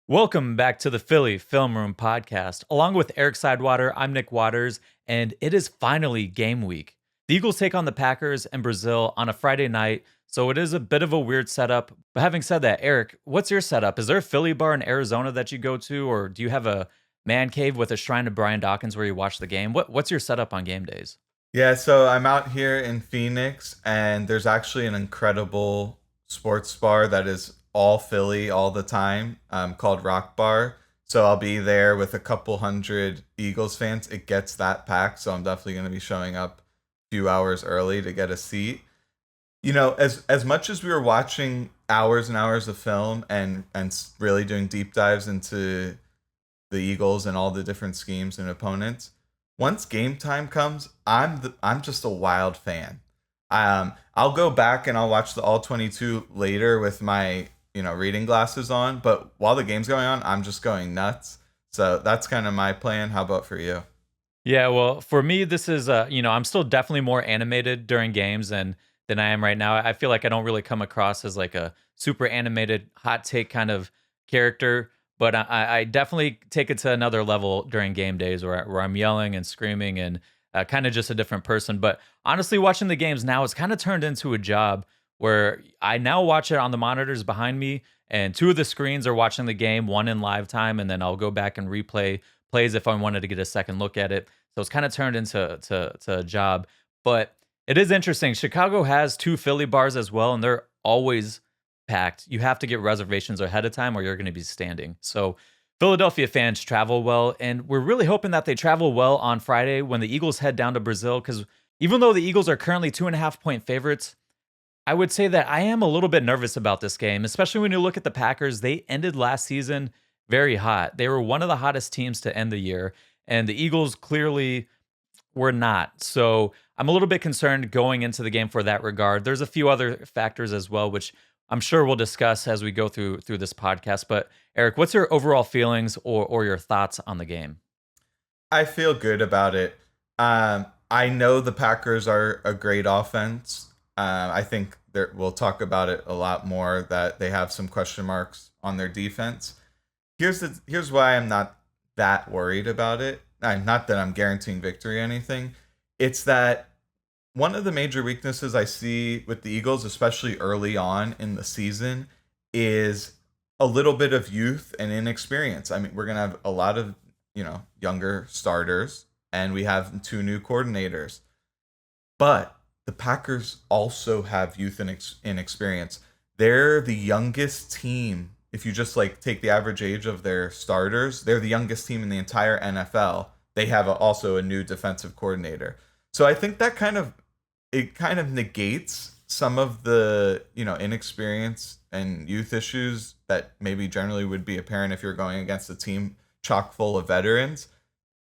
Welcome back to the Philly Film Room podcast. Along with Eric Sidewater, I'm Nick Waters, and it is finally game week. The Eagles take on the Packers in Brazil on a Friday night, so it is a bit of a weird setup. But having said that, Eric, what's your setup? Is there a Philly bar in Arizona that you go to, or do you have a man cave with a shrine to Brian Dawkins where you watch the game? What's your setup on game days? Yeah, so I'm out here in Phoenix, and there's actually an incredible sports bar that is all Philly all the time, called Rock Bar. So I'll be there with a couple hundred Eagles fans. It gets that packed, so I'm definitely going to be showing up a few hours early to get a seat. As much as we were watching hours and hours of film and really doing deep dives into the Eagles and all the different schemes and opponents. Once game time comes, I'm just a wild fan. I'll go back and I'll watch the all 22 later with my reading glasses on. But while the game's going on, I'm just going nuts. So that's kind of my plan. How about for you? Yeah, well, for me, this is I'm still definitely more animated during games than I am right now. I feel like I don't really come across as like a super animated hot take kind of character, but I definitely take it to another level during game days where I'm yelling and screaming and kind of just a different person. But honestly, watching the games now it's kind of turned into a job where I now watch it on the monitors behind me, and two of the screens are watching the game, one in live time, and then I'll go back and replay plays if I wanted to get a second look at it. So it's kind of turned into to a job. But it is interesting. Chicago has two Philly bars as well, and they're always packed. You have to get reservations ahead of time or you're going to be standing. So Philadelphia fans travel well, and we're really hoping that they travel well on Friday when the Eagles head down to Brazil, because even though the Eagles are currently 2.5 point favorites, I would say that I am a little bit nervous about this game, especially when you look at the Packers. They ended last season very hot. They were one of the hottest teams to end the year, and the Eagles clearly were not. So I'm a little bit concerned going into the game for that regard. There's a few other factors as well, which I'm sure we'll discuss as we go through this podcast. But Eric, what's your overall feelings or your thoughts on the game? I feel good about it. I know the Packers are a great offense. I think we'll talk about it a lot more, that they have some question marks on their defense. Here's why I'm not that worried about it. Not that I'm guaranteeing victory or anything. It's that one of the major weaknesses I see with the Eagles, especially early on in the season, is a little bit of youth and inexperience. I mean, we're gonna have a lot of younger starters, and we have two new coordinators. But the Packers also have youth and inexperience. They're the youngest team. If you just like take the average age of their starters, they're the youngest team in the entire NFL. They have also a new defensive coordinator. So I think that kind of negates some of the inexperience and youth issues that maybe generally would be apparent if you're going against a team chock full of veterans.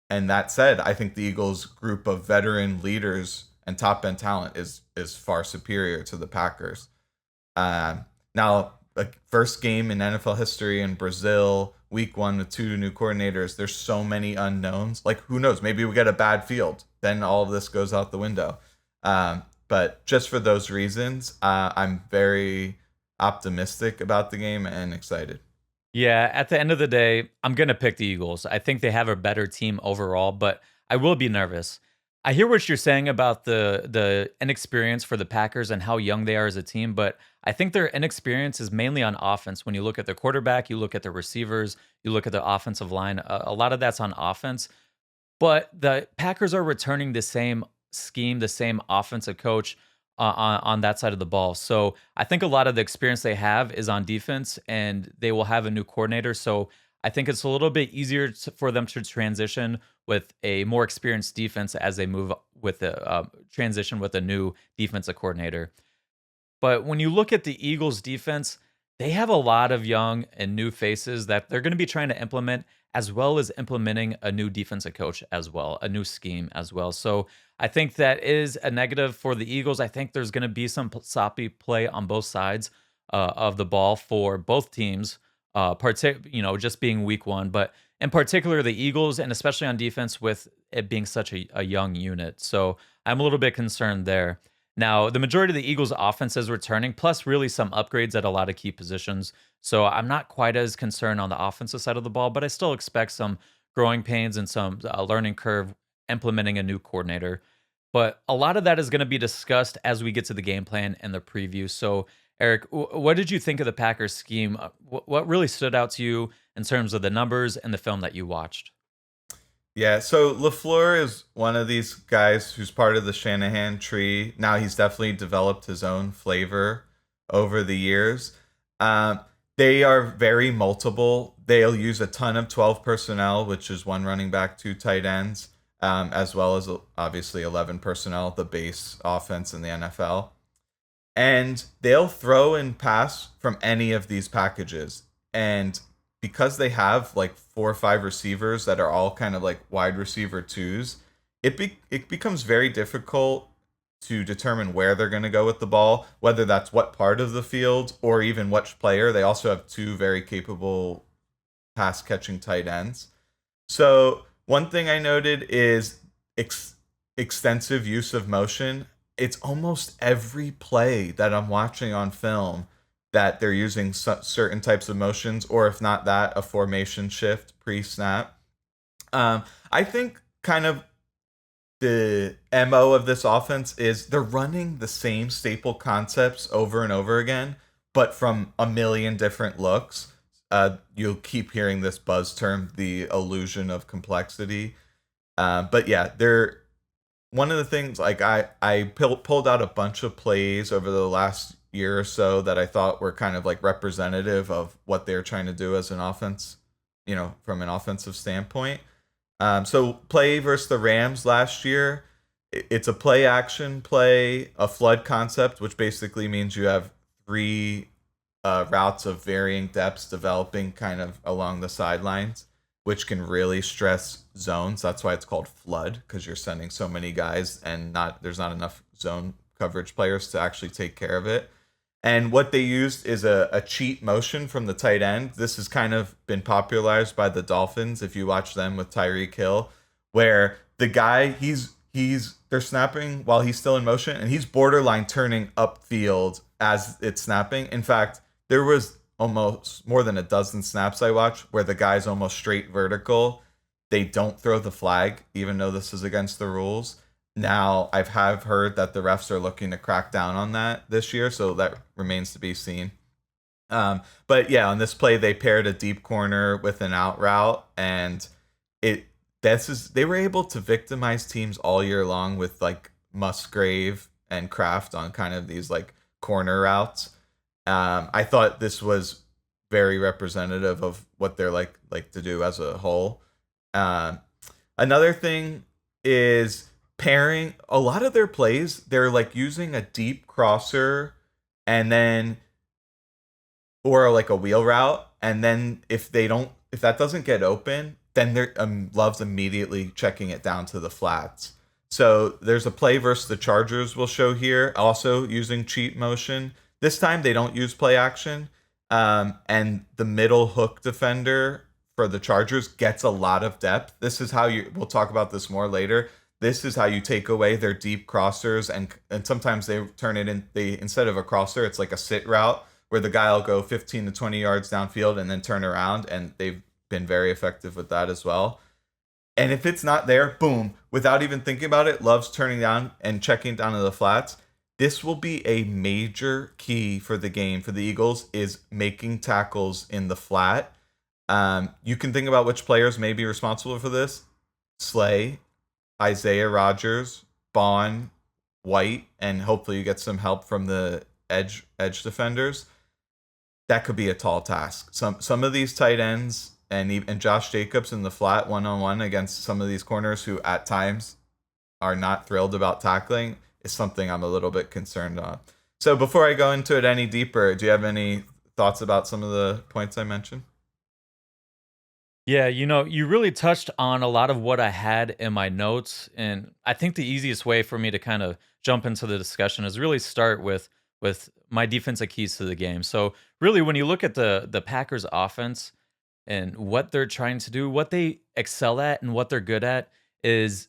And that said, I think the Eagles' group of veteran leaders and top end talent is far superior to the Packers. Now, like, first game in NFL history in Brazil, week one with two new coordinators. There's so many unknowns. Like, who knows? Maybe we get a bad field. Then all of this goes out the window. But just for those reasons, I'm very optimistic about the game and excited. Yeah, at the end of the day, I'm going to pick the Eagles. I think they have a better team overall, but I will be nervous. I hear what you're saying about the inexperience for the Packers and how young they are as a team, but I think their inexperience is mainly on offense. When you look at their quarterback, you look at the receivers, you look at the offensive line, a lot of that's on offense. But the Packers are returning the same scheme, the same offensive coach on that side of the ball. So I think a lot of the experience they have is on defense, and they will have a new coordinator. So I think it's a little bit easier for them to transition with a more experienced defense as they move with the transition with a new defensive coordinator. But when you look at the Eagles defense, they have a lot of young and new faces that they're going to be trying to implement, as well as implementing a new defensive coach as well, a new scheme as well. So I think that is a negative for the Eagles. I think there's going to be some sloppy play on both sides of the ball for both teams, just being week one, but in particular the Eagles, and especially on defense with it being such a young unit. So I'm a little bit concerned there. Now, the majority of the Eagles' offense is returning, plus really some upgrades at a lot of key positions. So I'm not quite as concerned on the offensive side of the ball, but I still expect some growing pains and some learning curve implementing a new coordinator. But a lot of that is going to be discussed as we get to the game plan and the preview. So, Eric, what did you think of the Packers scheme? What really stood out to you in terms of the numbers and the film that you watched? Yeah, so LaFleur is one of these guys who's part of the Shanahan tree. Now he's definitely developed his own flavor over the years. Um, they are very multiple. They'll use a ton of 12 personnel, which is one running back, two tight ends, as well as obviously 11 personnel, the base offense in the NFL. And they'll throw and pass from any of these packages. And because they have like 4 or 5 receivers that are all kind of like wide receiver twos, it becomes very difficult to determine where they're going to go with the ball, whether that's what part of the field or even which player. They also have two very capable pass catching tight ends. So one thing I noted is extensive use of motion. It's almost every play that I'm watching on film that they're using certain types of motions, or if not that, a formation shift pre-snap. I think kind of the MO of this offense is they're running the same staple concepts over and over again, but from a million different looks. You'll keep hearing this buzz term, the illusion of complexity. But yeah, they're one of the things like pulled out a bunch of plays over the last year or so that I thought were kind of like representative of what they're trying to do as an offense, from an offensive standpoint. So play versus the Rams last year, it's a play action play, a flood concept, which basically means you have three routes of varying depths developing kind of along the sidelines, which can really stress zones. That's why it's called flood, because you're sending so many guys and there's not enough zone coverage players to actually take care of it. And what they used is a cheat motion from the tight end. This has kind of been popularized by the Dolphins if you watch them with Tyreek Hill, where the guy they're snapping while he's still in motion and he's borderline turning upfield as it's snapping. In fact, there was almost more than a dozen snaps I watched where the guy's almost straight vertical. They don't throw the flag, even though this is against the rules. Now, have heard that the refs are looking to crack down on that this year, so that remains to be seen. But yeah, on this play, they paired a deep corner with an out route, and they were able to victimize teams all year long with like Musgrave and Kraft on kind of these like corner routes. I thought this was very representative of what they're like to do as a whole. Another thing is pairing a lot of their plays. They're like using a deep crosser and then or like a wheel route, and then if that doesn't get open, then they're Love's immediately checking it down to the flats. So there's a play versus the Chargers we'll show here, also using cheat motion. This time they don't use play action, and the middle hook defender for the Chargers gets a lot of depth. This is how we'll talk about this more later. This is how you take away their deep crossers, and sometimes they turn it in. Instead of a crosser, it's like a sit route where the guy will go 15 to 20 yards downfield and then turn around, and they've been very effective with that as well. And if it's not there, boom, without even thinking about it, Love's turning down and checking down to the flats. This will be a major key for the game for the Eagles, is making tackles in the flat. You can think about which players may be responsible for this. Slay, Isaiah Rodgers, Bond, White, and hopefully you get some help from the edge defenders. That could be a tall task. Some of these tight ends and Josh Jacobs in the flat one-on-one against some of these corners who at times are not thrilled about tackling is something I'm a little bit concerned on. So before I go into it any deeper, do you have any thoughts about some of the points I mentioned? Yeah, you really touched on a lot of what I had in my notes, and I think the easiest way for me to kind of jump into the discussion is really start with my defensive keys to the game. So, really when you look at the Packers offense and what they're trying to do, what they excel at and what they're good at is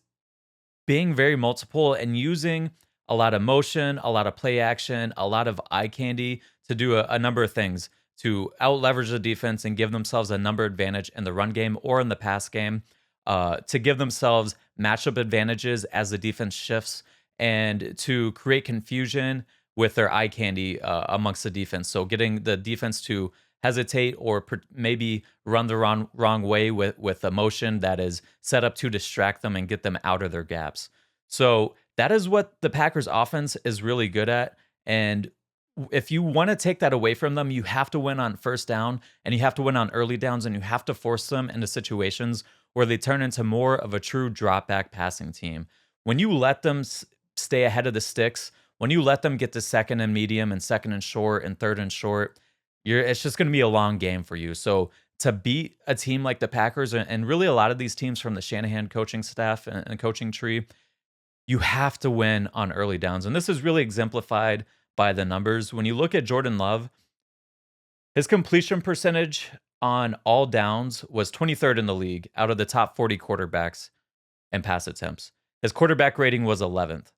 being very multiple and using a lot of motion, a lot of play action, a lot of eye candy to do a number of things to out leverage the defense and give themselves a number advantage in the run game or in the pass game, to give themselves matchup advantages as the defense shifts, and to create confusion with their eye candy amongst the defense. So getting the defense to hesitate or maybe run the wrong way with a motion that is set up to distract them and get them out of their gaps. So that is what the Packers offense is really good at. And if you want to take that away from them, you have to win on first down and you have to win on early downs and you have to force them into situations where they turn into more of a true drop back passing team. When you let them stay ahead of the sticks, when you let them get to second and medium and second and short and third and short, it's just going to be a long game for you. So to beat a team like the Packers and really a lot of these teams from the Shanahan coaching staff and coaching tree, you have to win on early downs. And this is really exemplified by the numbers. When you look at Jordan Love, his completion percentage on all downs was 23rd in the league out of the top 40 quarterbacks in pass attempts. His quarterback rating was 11th.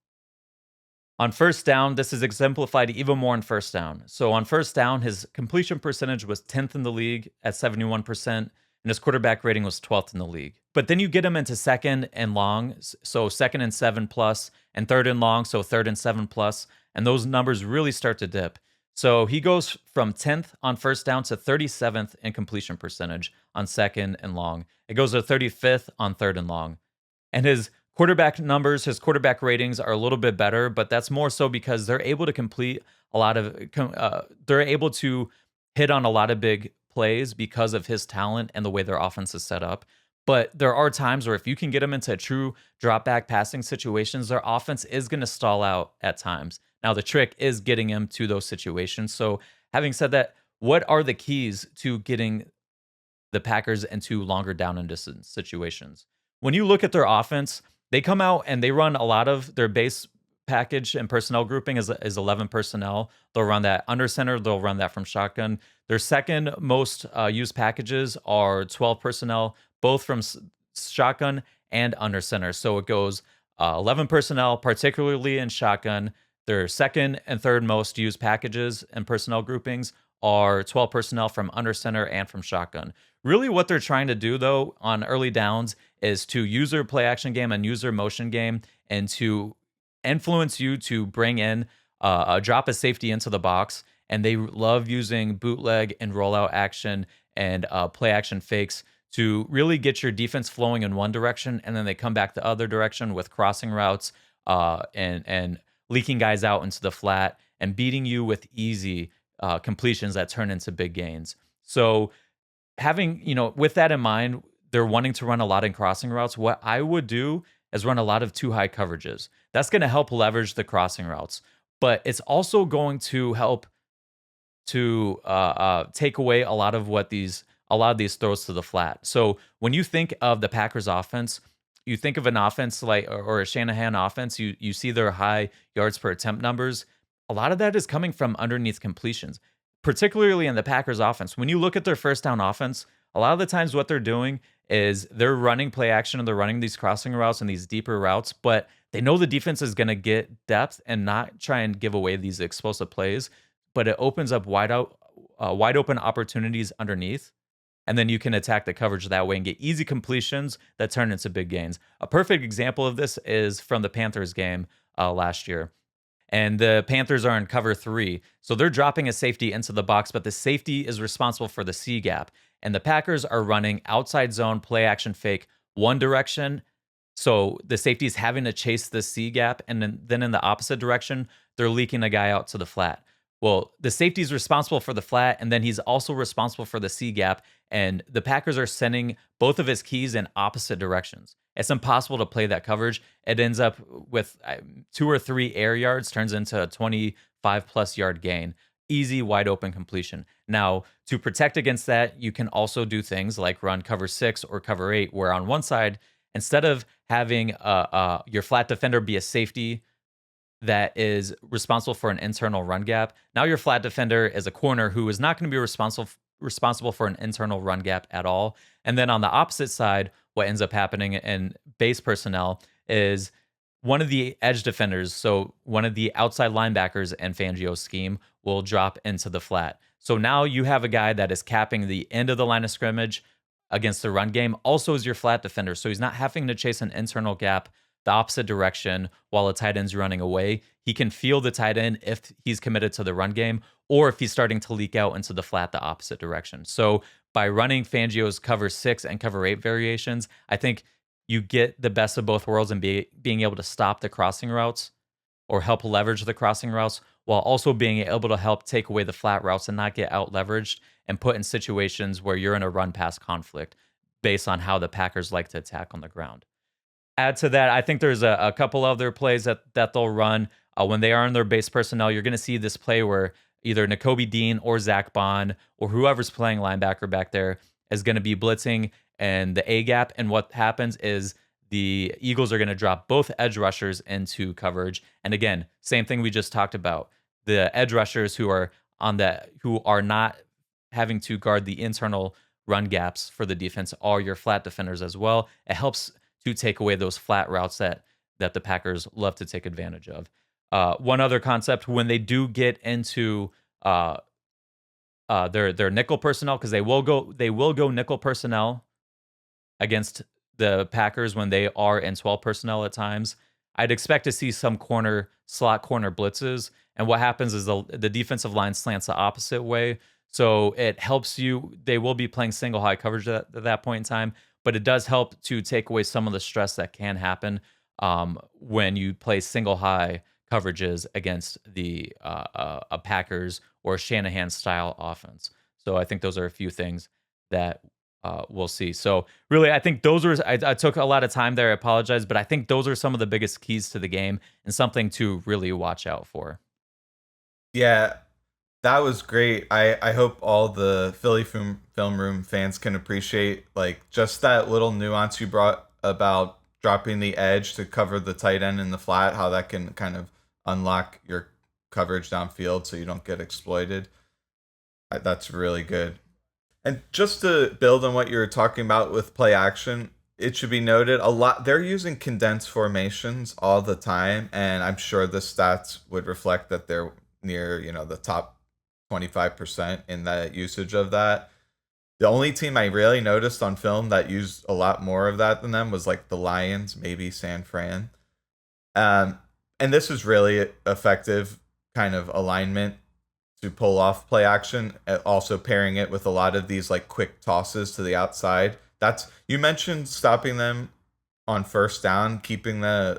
On first down, this is exemplified even more on first down. So on first down, his completion percentage was 10th in the league at 71%, and his quarterback rating was 12th in the league. But then you get him into second and long, so second and 7 plus, and third and long, so third and 7 plus, and those numbers really start to dip. So he goes from 10th on first down to 37th in completion percentage on second and long. It goes to 35th on third and long. And his quarterback numbers, his quarterback ratings are a little bit better, but that's more so because they're able to complete a lot of, they're able to hit on a lot of big plays because of his talent and the way their offense is set up. But there are times where if you can get them into true drop back passing situations, their offense is going to stall out at times. Now, the trick is getting him to those situations. So, having said that, what are the keys to getting the Packers into longer down and distance situations? When you look at their offense, they come out and they run a lot of their base package and personnel grouping is 11 personnel. They'll run that under center. They'll run that from shotgun. Their second most used packages are 12 personnel, both from shotgun and under center. So it goes 11 personnel, particularly in shotgun. Their second and third most used packages and personnel groupings are 12 personnel from under center and from shotgun. Really, what they're trying to do, though, on early downs is to use their play action game and use their motion game and to influence you to bring in a drop of safety into the box. And they love using bootleg and rollout action and play action fakes to really get your defense flowing in one direction, and then they come back the other direction with crossing routes and leaking guys out into the flat and beating you with easy completions that turn into big gains. So having, with that in mind, they're wanting to run a lot in crossing routes. What I would do is run a lot of too high coverages. That's going to help leverage the crossing routes, but it's also going to help to take away a lot of these throws to the flat. So when you think of the Packers offense, you think of an offense like or a Shanahan offense, you see their high yards per attempt numbers. A lot of that is coming from underneath completions, particularly in the Packers offense. When you look at their first down offense, a lot of the times what they're doing is they're running play action and they're running these crossing routes and these deeper routes, but they know the defense is going to get depth and not try and give away these explosive plays, but it opens up wide open opportunities underneath. And then you can attack the coverage that way and get easy completions that turn into big gains. A perfect example of this is from the Panthers game last year. And the Panthers are in cover 3. So they're dropping a safety into the box, but the safety is responsible for the C gap. And the Packers are running outside zone play action fake one direction. So the safety is having to chase the C gap. And then in the opposite direction, they're leaking a guy out to the flat. Well, the safety is responsible for the flat, and then he's also responsible for the C gap. And the Packers are sending both of his keys in opposite directions. It's impossible to play that coverage. It ends up with 2 or 3 air yards, turns into a 25-plus yard gain. Easy, wide open completion. Now, to protect against that, you can also do things like run cover 6 or cover 8, where on one side, instead of having your flat defender be a safety that is responsible for an internal run gap, now your flat defender is a corner who is not going to be responsible for an internal run gap at all. And then on the opposite side, what ends up happening in base personnel is one of the edge defenders, so one of the outside linebackers in Fangio's scheme, will drop into the flat. So now you have a guy that is capping the end of the line of scrimmage against the run game, also is your flat defender. So he's not having to chase an internal gap the opposite direction while a tight end's running away. He can feel the tight end if he's committed to the run game or if he's starting to leak out into the flat the opposite direction. So by running Fangio's cover 6 and cover 8 variations, I think you get the best of both worlds and being able to stop the crossing routes or help leverage the crossing routes while also being able to help take away the flat routes and not get out leveraged and put in situations where you're in a run pass conflict based on how the Packers like to attack on the ground. Add to that, I think there's a couple other plays that they'll run when they are in their base personnel. You're going to see this play where either Nakobe Dean or Zach Bond or whoever's playing linebacker back there is going to be blitzing and the A gap. And what happens is the Eagles are going to drop both edge rushers into coverage. And again, same thing we just talked about. The edge rushers who are not having to guard the internal run gaps for the defense are your flat defenders as well. It helps to take away those flat routes that the Packers love to take advantage of. One other concept, when they do get into their nickel personnel, because they will go nickel personnel against the Packers when they are in 12 personnel at times. I'd expect to see some slot corner blitzes. And what happens is the defensive line slants the opposite way. So it helps you. They will be playing single high coverage at that point in time, but it does help to take away some of the stress that can happen when you play single high coverages against the a Packers or Shanahan style offense. So I think those are a few things that we'll see. So really, I think those are. I took a lot of time there. I apologize, but I think those are some of the biggest keys to the game and something to really watch out for. Yeah, that was great. I hope all the Philly film room fans can appreciate like just that little nuance you brought about dropping the edge to cover the tight end in the flat, how that can kind of unlock your coverage downfield so you don't get exploited. That's really good. And just to build on what you were talking about with play action, it should be noted a lot they're using condensed formations all the time, and I'm sure the stats would reflect that they're near, the top 25% in the usage of that. The only team I really noticed on film that used a lot more of that than them was like the Lions, maybe San Fran. And this is really effective kind of alignment to pull off play action, also pairing it with a lot of these like quick tosses to the outside. That's you mentioned stopping them on first down, keeping them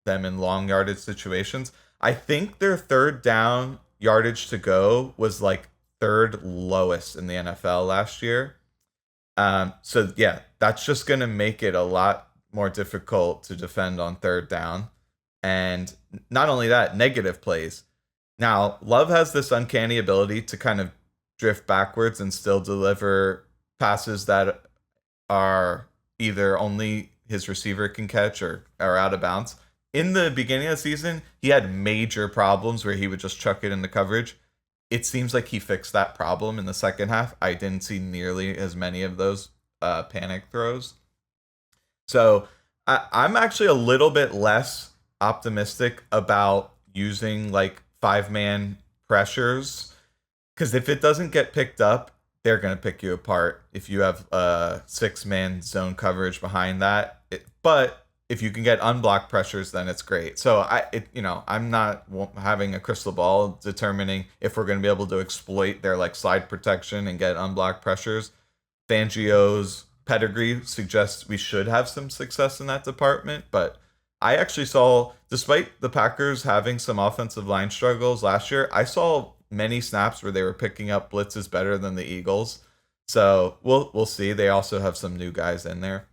in long yardage situations. I think their third down yardage to go was like third lowest in the NFL last year. So yeah, that's just going to make it a lot more difficult to defend on third down. And not only that, negative plays. Now, Love has this uncanny ability to kind of drift backwards and still deliver passes that are either only his receiver can catch or are out of bounds. In the beginning of the season, he had major problems where he would just chuck it into coverage. It seems like he fixed that problem in the second half. I didn't see nearly as many of those panic throws. So I'm actually a little bit less optimistic about using like 5-man pressures, because if it doesn't get picked up, they're going to pick you apart if you have 6-man zone coverage behind that. But if you can get unblocked pressures, then it's great. So I'm not having a crystal ball determining if we're going to be able to exploit their like slide protection and get unblocked pressures. Fangio's pedigree suggests we should have some success in that department, but I actually saw, despite the Packers having some offensive line struggles last year, I saw many snaps where they were picking up blitzes better than the Eagles. So we'll see. They also have some new guys in there.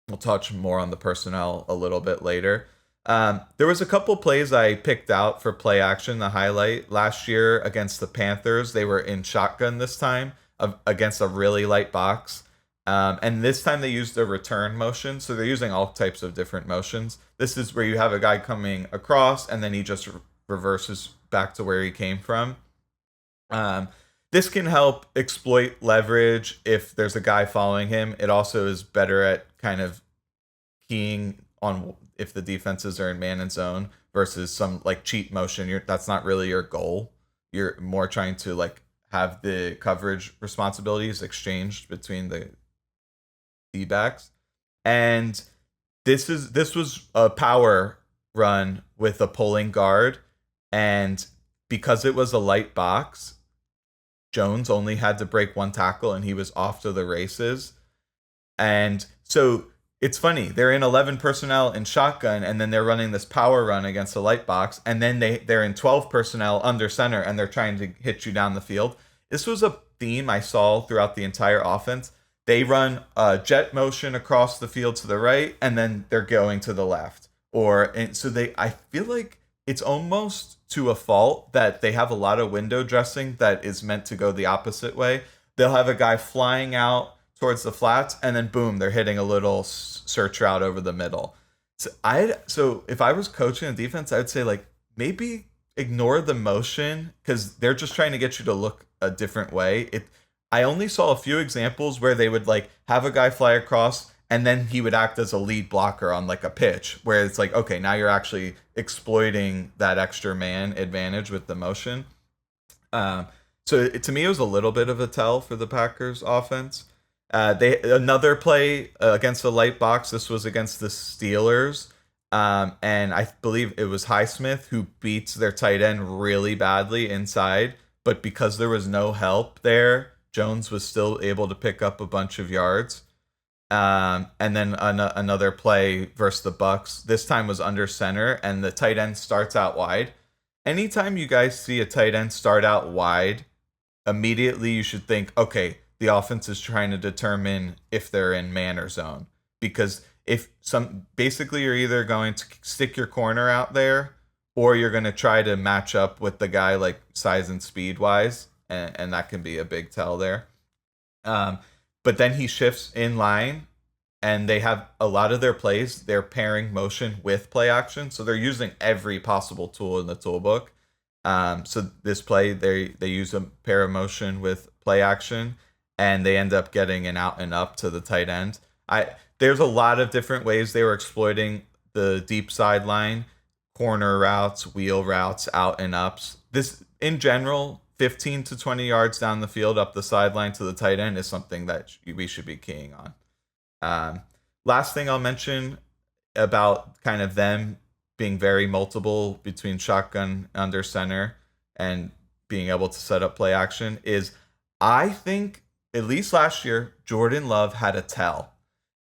We'll touch more on the personnel a little bit later. There was a couple plays I picked out for play action, the highlight. Last year against the Panthers, they were in shotgun this time against a really light box. And this time they used a return motion. So they're using all types of different motions. This is where you have a guy coming across and then he just reverses back to where he came from. This can help exploit leverage if there's a guy following him. It also is better at kind of keying on if the defenses are in man and zone versus some like cheat motion. That's not really your goal. You're more trying to like have the coverage responsibilities exchanged between the D backs. And this was a power run with a pulling guard, and because it was a light box, Jones only had to break one tackle and he was off to the races. And so it's funny, they're in 11 personnel in shotgun, and then they're running this power run against a light box, and then they're in 12 personnel under center, and they're trying to hit you down the field. This was a theme I saw throughout the entire offense. They run a jet motion across the field to the right, and then they're going to the left. And so I feel like it's almost to a fault that they have a lot of window dressing that is meant to go the opposite way. They'll have a guy flying out towards the flats, and then boom, they're hitting a little search route over the middle. So if I was coaching a defense, I'd say like maybe ignore the motion because they're just trying to get you to look a different way. I only saw a few examples where they would like have a guy fly across and then he would act as a lead blocker on like a pitch where it's like, okay, now you're actually exploiting that extra man advantage with the motion. To me, it was a little bit of a tell for the Packers offense. They another play against the light box. This was against the Steelers, and I believe it was Highsmith who beats their tight end really badly inside. But because there was no help there, Jones was still able to pick up a bunch of yards. And then another play versus the Bucks. This time was under center, and the tight end starts out wide. Anytime you guys see a tight end start out wide, immediately you should think, okay, the offense is trying to determine if they're in man or zone. Because basically you're either going to stick your corner out there or you're going to try to match up with the guy like size and speed wise. And that can be a big tell there. But then he shifts in line and they have a lot of their plays. They're pairing motion with play action. So they're using every possible tool in the toolbook. So this play, they use a pair of motion with play action, and they end up getting an out and up to the tight end. There's a lot of different ways they were exploiting the deep sideline, corner routes, wheel routes, out and ups. This, in general, 15 to 20 yards down the field up the sideline to the tight end is something that we should be keying on. Last thing I'll mention about kind of them being very multiple between shotgun, under center, and being able to set up play action is I think, at least last year, Jordan Love had a tell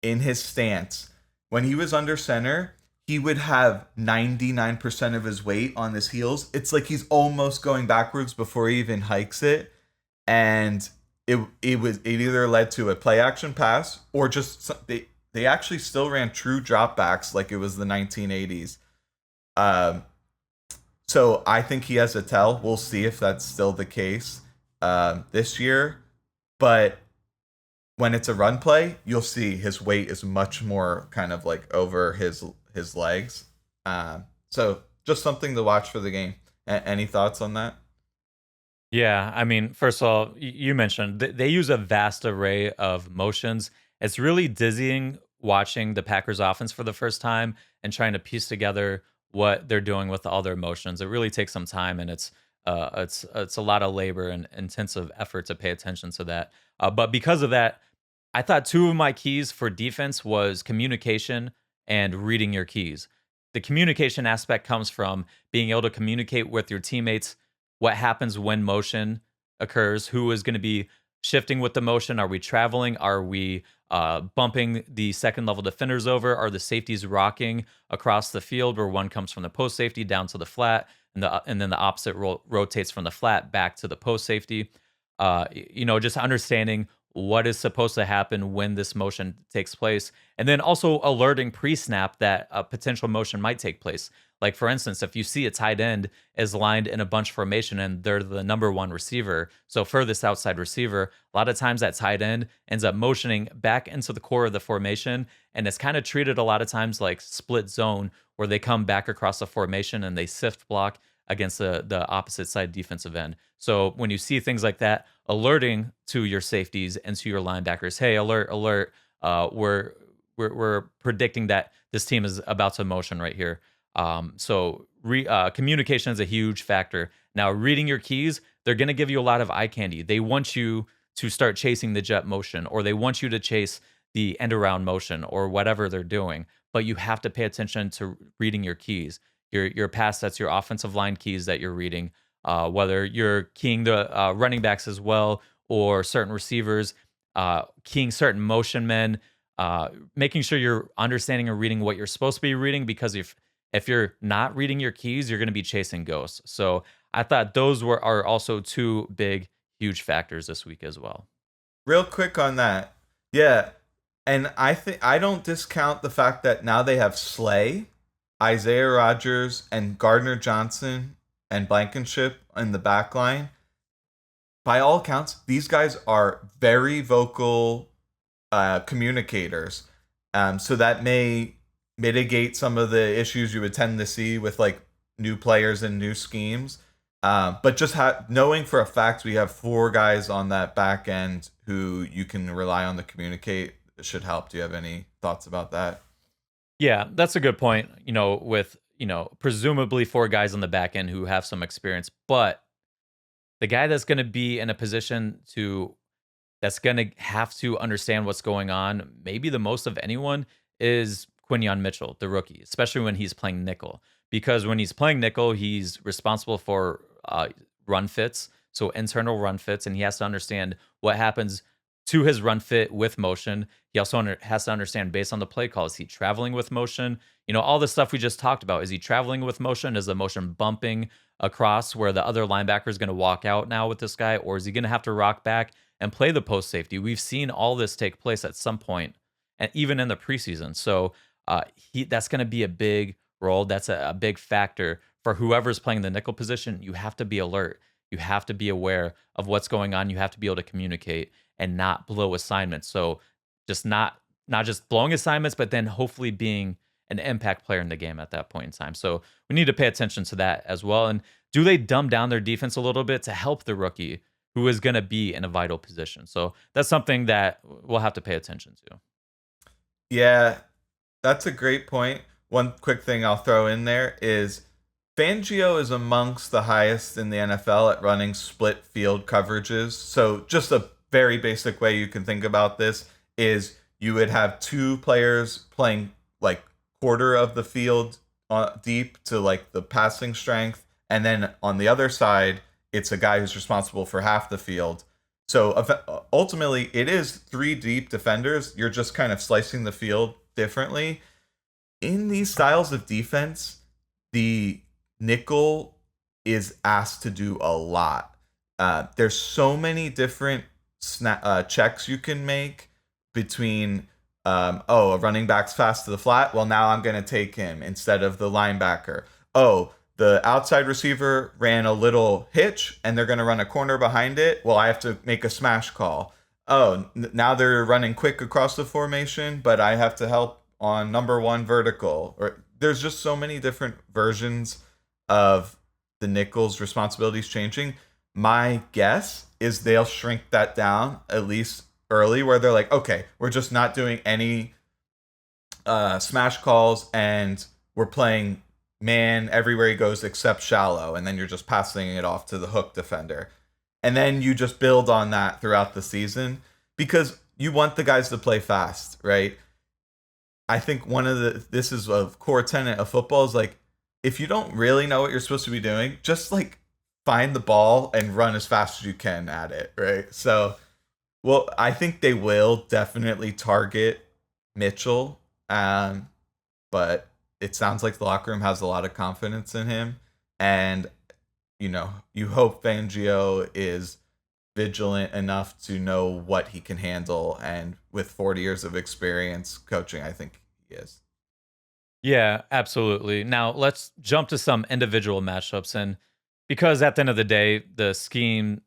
in his stance. When he was under center, he would have 99% of his weight on his heels. It's like he's almost going backwards before he even hikes it. And it either led to a play action pass or just they actually still ran true dropbacks like it was the 1980s. So I think he has a tell. We'll see if that's still the case this year. But when it's a run play, you'll see his weight is much more kind of like over his legs. So just something to watch for the game. Any thoughts on that? Yeah, I mean, first of all, you mentioned they use a vast array of motions. It's really dizzying watching the Packers offense for the first time and trying to piece together what they're doing with all their motions. It really takes some time, and it's a lot of labor and intensive effort to pay attention to that. But because of that, I thought two of my keys for defense was communication and reading your keys. The communication aspect comes from being able to communicate with your teammates what happens when motion occurs, who is going to be shifting with the motion. Are we traveling? Are we bumping the second level defenders over? Are the safeties rocking across the field where one comes from the post safety down to the flat, and then the opposite rotates from the flat back to the post safety? Just understanding what is supposed to happen when this motion takes place, and then also alerting pre-snap that a potential motion might take place. Like, for instance, if you see a tight end is lined in a bunch formation and they're the number one receiver, so furthest outside receiver, a lot of times that tight end ends up motioning back into the core of the formation, and it's kind of treated a lot of times like split zone, where they come back across the formation and they sift block against the opposite side defensive end. So when you see things like that, alerting to your safeties and to your linebackers, hey, alert, alert, we're predicting that this team is about to motion right here. Communication is a huge factor. Now, reading your keys, they're going to give you a lot of eye candy. They want you to start chasing the jet motion, or they want you to chase the end around motion, or whatever they're doing. But you have to pay attention to reading your keys, your pass sets, your offensive line keys that you're reading. Whether you're keying the running backs as well, or certain receivers, keying certain motion men, making sure you're understanding and reading what you're supposed to be reading. Because if you're not reading your keys, you're going to be chasing ghosts. So I thought those are also two big, huge factors this week as well. Real quick on that. Yeah. And I think I don't discount the fact that now they have Slay, Isaiah Rogers, and Gardner Johnson and Blankenship in the back line. By all accounts, these guys are very vocal communicators. So that may mitigate some of the issues you would tend to see with like new players and new schemes. But just knowing for a fact we have 4 guys on that back end who you can rely on to communicate should help. Do you have any thoughts about that? Yeah, that's a good point. With presumably 4 guys on the back end who have some experience, but the guy that's going to be in a position that's going to have to understand what's going on, maybe the most of anyone, is Quinyon Mitchell, the rookie, especially when he's playing nickel. Because when he's playing nickel, he's responsible for run fits, so internal run fits, and he has to understand what happens to his run fit with motion. He also has to understand, based on the play call, is he traveling with motion? All the stuff we just talked about. Is he traveling with motion? Is the motion bumping across where the other linebacker is going to walk out now with this guy? Or is he going to have to rock back and play the post safety? We've seen all this take place at some point, and even in the preseason. So that's going to be a big role. That's a big factor for whoever's playing the nickel position. You have to be alert. You have to be aware of what's going on. You have to be able to communicate and not blow assignments. So just not just blowing assignments, but then hopefully being an impact player in the game at that point in time. So we need to pay attention to that as well. And do they dumb down their defense a little bit to help the rookie who is going to be in a vital position? So that's something that we'll have to pay attention to. Yeah, that's a great point. One quick thing I'll throw in there is Fangio is amongst the highest in the NFL at running split field coverages. So just a very basic way you can think about this is you would have 2 players playing like quarter of the field deep to like the passing strength, and then on the other side it's a guy who's responsible for half the field. So ultimately it is 3 deep defenders. You're just kind of slicing the field differently. In these styles of defense, the nickel is asked to do a lot. There's so many different checks you can make between a running back's fast to the flat. Well, now I'm going to take him instead of the linebacker. Oh, the outside receiver ran a little hitch and they're going to run a corner behind it. Well, I have to make a smash call. Oh, now they're running quick across the formation, but I have to help on number 1 vertical. Or there's just so many different versions of the nickel's responsibilities changing. My guess is they'll shrink that down at least early, where they're like, okay, we're just not doing any smash calls and we're playing man everywhere he goes except shallow, and then you're just passing it off to the hook defender. And then you just build on that throughout the season because you want the guys to play fast, right? I think this is a core tenet of football is like, if you don't really know what you're supposed to be doing, just like find the ball and run as fast as you can at it, right? So, well, I think they will definitely target Mitchell, but it sounds like the locker room has a lot of confidence in him, and you hope Fangio is vigilant enough to know what he can handle, and with 40 years of experience coaching, I think he is. Yeah, absolutely. Now let's jump to some individual matchups, and because at the end of the day, the scheme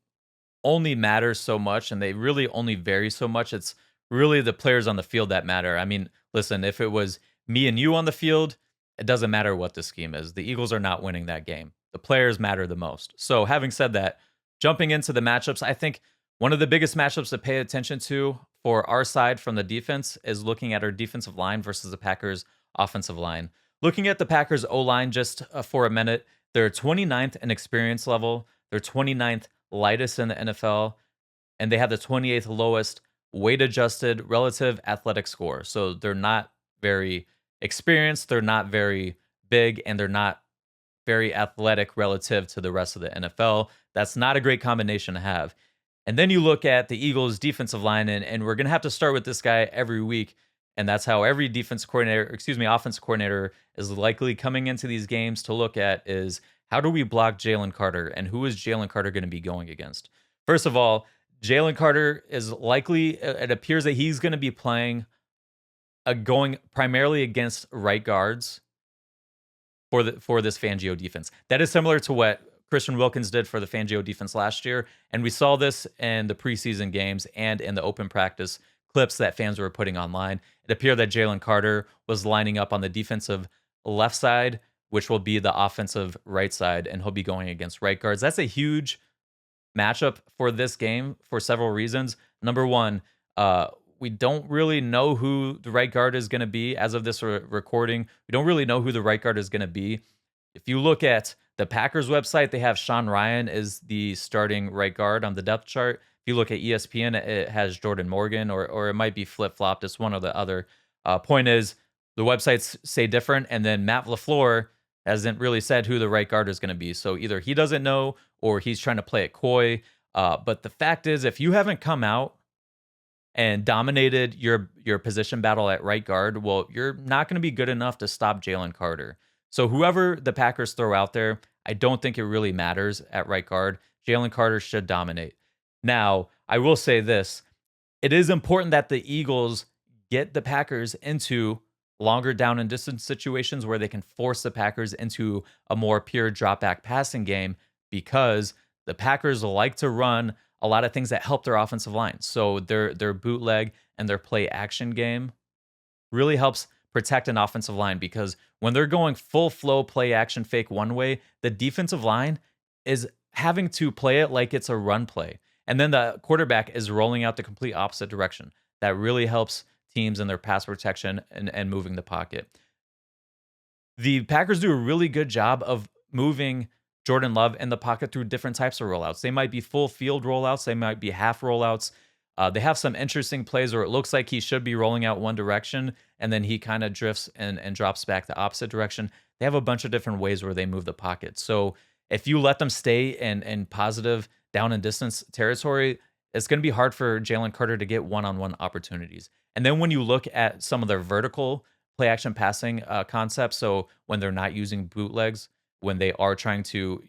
only matters so much and they really only vary so much. It's really the players on the field that matter. I mean, listen, if it was me and you on the field, it doesn't matter what the scheme is. The Eagles are not winning that game. The players matter the most. So having said that, jumping into the matchups, I think one of the biggest matchups to pay attention to for our side from the defense is looking at our defensive line versus the Packers' offensive line. Looking at the Packers O line just for a minute, they're 29th in experience level. They're 29th lightest in the NFL, and they have the 28th lowest weight adjusted relative athletic score. So they're not very experienced, they're not very big, and they're not very athletic relative to the rest of the NFL. That's not a great combination to have. And then you look at the Eagles' defensive line, and we're going to have to start with this guy every week. And that's how every offense coordinator is likely coming into these games to look at is how do we block Jalen Carter and who is Jalen Carter going to be going against? First of all, Jalen Carter is likely, it appears that he's going to be playing going primarily against right guards for this Fangio defense. That is similar to what Christian Wilkins did for the Fangio defense last year, and we saw this in the preseason games and in the open practice clips that fans were putting online. It appeared that Jalen Carter was lining up on the defensive left side, which will be the offensive right side, and he'll be going against right guards. That's a huge matchup for this game for several reasons. Number one, we don't really know who the right guard is going to be as of this recording. We don't really know who the right guard is going to be. If you look at the Packers website, they have Sean Ryan as the starting right guard on the depth chart. If you look at ESPN, it has Jordan Morgan, or it might be flip-flopped. It's one or the other. Point is, the websites say different, and then Matt LaFleur hasn't really said who the right guard is going to be. So either he doesn't know or he's trying to play it coy. But the fact is, if you haven't come out and dominated your position battle at right guard, well, you're not going to be good enough to stop Jalen Carter. So whoever the Packers throw out there, I don't think it really matters at right guard. Jalen Carter should dominate. Now, I will say this. It is important that the Eagles get the Packers into longer down and distance situations where they can force the Packers into a more pure drop back passing game, because the Packers like to run a lot of things that help their offensive line. So their bootleg and their play action game really helps protect an offensive line, because when they're going full flow play action fake one way, the defensive line is having to play it like it's a run play. And then the quarterback is rolling out the complete opposite direction. That really helps teams in their pass protection and moving the pocket. The Packers do a really good job of moving Jordan Love in the pocket through different types of rollouts. They might be full field rollouts. They might be half rollouts. They have some interesting plays where it looks like he should be rolling out one direction, and then he kind of drifts and drops back the opposite direction. They have a bunch of different ways where they move the pocket. So if you let them stay in positive down and distance territory, it's going to be hard for Jalen Carter to get one-on-one opportunities. And then when you look at some of their vertical play action passing concepts, so when they're not using bootlegs, when they are trying to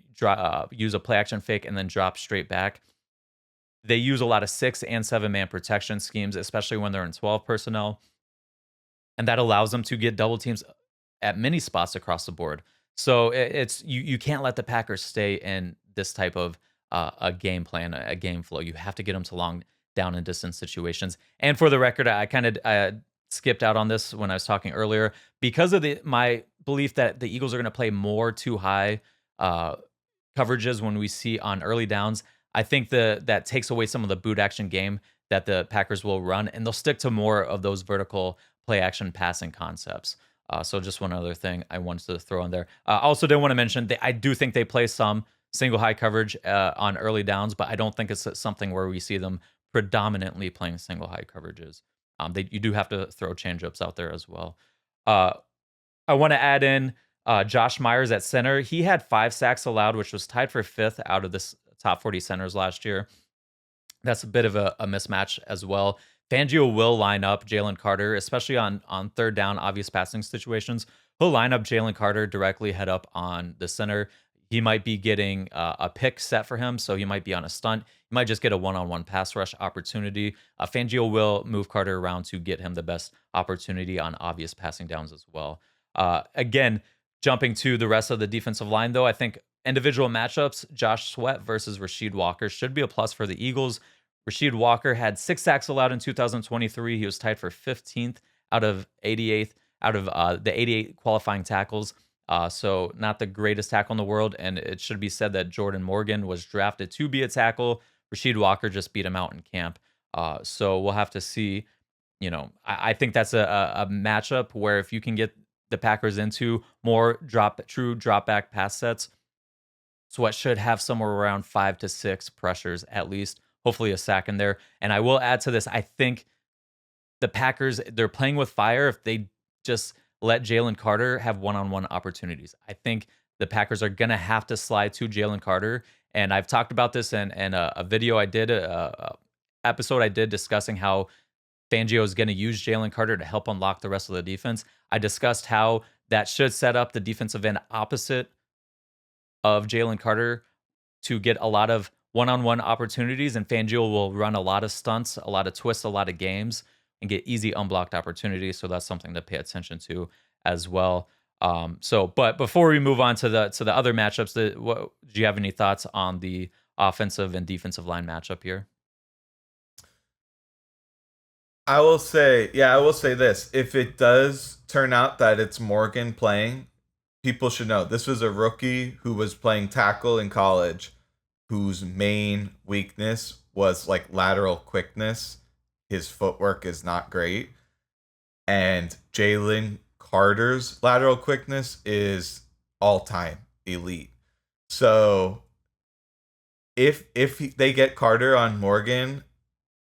use a play action fake and then drop straight back, they use a lot of 6 and 7-man protection schemes, especially when they're in 12 personnel. And that allows them to get double teams at many spots across the board. So it's you can't let the Packers stay in this type of a game plan, a game flow. You have to get them to long down and distance situations. And for the record, I kind of skipped out on this when I was talking earlier because of my belief that the Eagles are going to play more too high coverages when we see on early downs. I think that takes away some of the boot action game that the Packers will run, and they'll stick to more of those vertical play action passing concepts. So just one other thing I wanted to throw in there. I also did want to mention that I do think they play some single high coverage on early downs, but I don't think it's something where we see them predominantly playing single high coverages. You do have to throw changeups out there as well. I want to add in Josh Myers at center. He had 5 sacks allowed, which was tied for 5th out of this top 40 centers last year. That's a bit of a mismatch as well. Fangio will line up Jalen Carter, especially on third down, obvious passing situations. He'll line up Jalen Carter directly head up on the center. He might be getting a pick set for him, so he might be on a stunt. He might just get a one-on-one pass rush opportunity. Fangio will move Carter around to get him the best opportunity on obvious passing downs as well. Again, jumping to the rest of the defensive line, though, I think individual matchups, Josh Sweat versus Rasheed Walker should be a plus for the Eagles. Rasheed Walker had 6 sacks allowed in 2023. He was tied for 15th out of 88th out of the 88 qualifying tackles. So not the greatest tackle in the world. And it should be said that Jordan Morgan was drafted to be a tackle. Rasheed Walker just beat him out in camp. So we'll have to see. I think that's a matchup where if you can get the Packers into more true drop back pass sets, Sweat should have somewhere around 5 to 6 pressures at least, hopefully a sack in there. And I will add to this, I think the Packers, they're playing with fire if they just let Jalen Carter have one-on-one opportunities. I think the Packers are gonna have to slide to Jalen Carter, and I've talked about this in a video I did, episode I did discussing how Fangio is gonna use Jalen Carter to help unlock the rest of the defense. I discussed how that should set up the defensive end opposite of Jalen Carter to get a lot of one-on-one opportunities, and Fangio will run a lot of stunts, a lot of twists, a lot of games, and get easy unblocked opportunities. So that's something to pay attention to as well. But before we move on to the other matchups, do you have any thoughts on the offensive and defensive line matchup here? I will say this. If it does turn out that it's Morgan playing, people should know this was a rookie who was playing tackle in college, whose main weakness was like lateral quickness. His footwork is not great. And Jalen Carter's lateral quickness is all time elite. So if they get Carter on Morgan,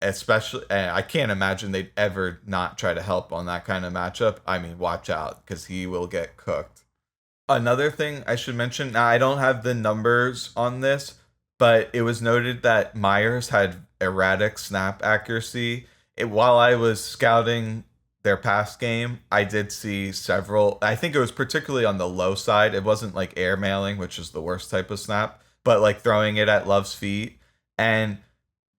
especially, I can't imagine they'd ever not try to help on that kind of matchup. I mean, watch out because he will get cooked. Another thing I should mention, now I don't have the numbers on this, but it was noted that Myers had erratic snap accuracy. While I was scouting their past game, I did see several. I think it was particularly on the low side. It wasn't like airmailing, which is the worst type of snap, but like throwing it at Love's feet. And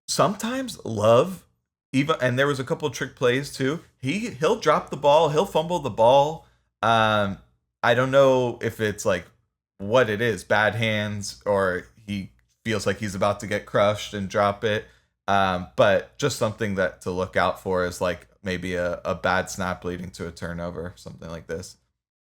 sometimes Love, even, and there was a couple trick plays too. He'll drop the ball, he'll fumble the ball. I don't know if it's like what it is, bad hands, or he feels like he's about to get crushed and drop it. But just something that to look out for is like maybe a bad snap leading to a turnover, something like this.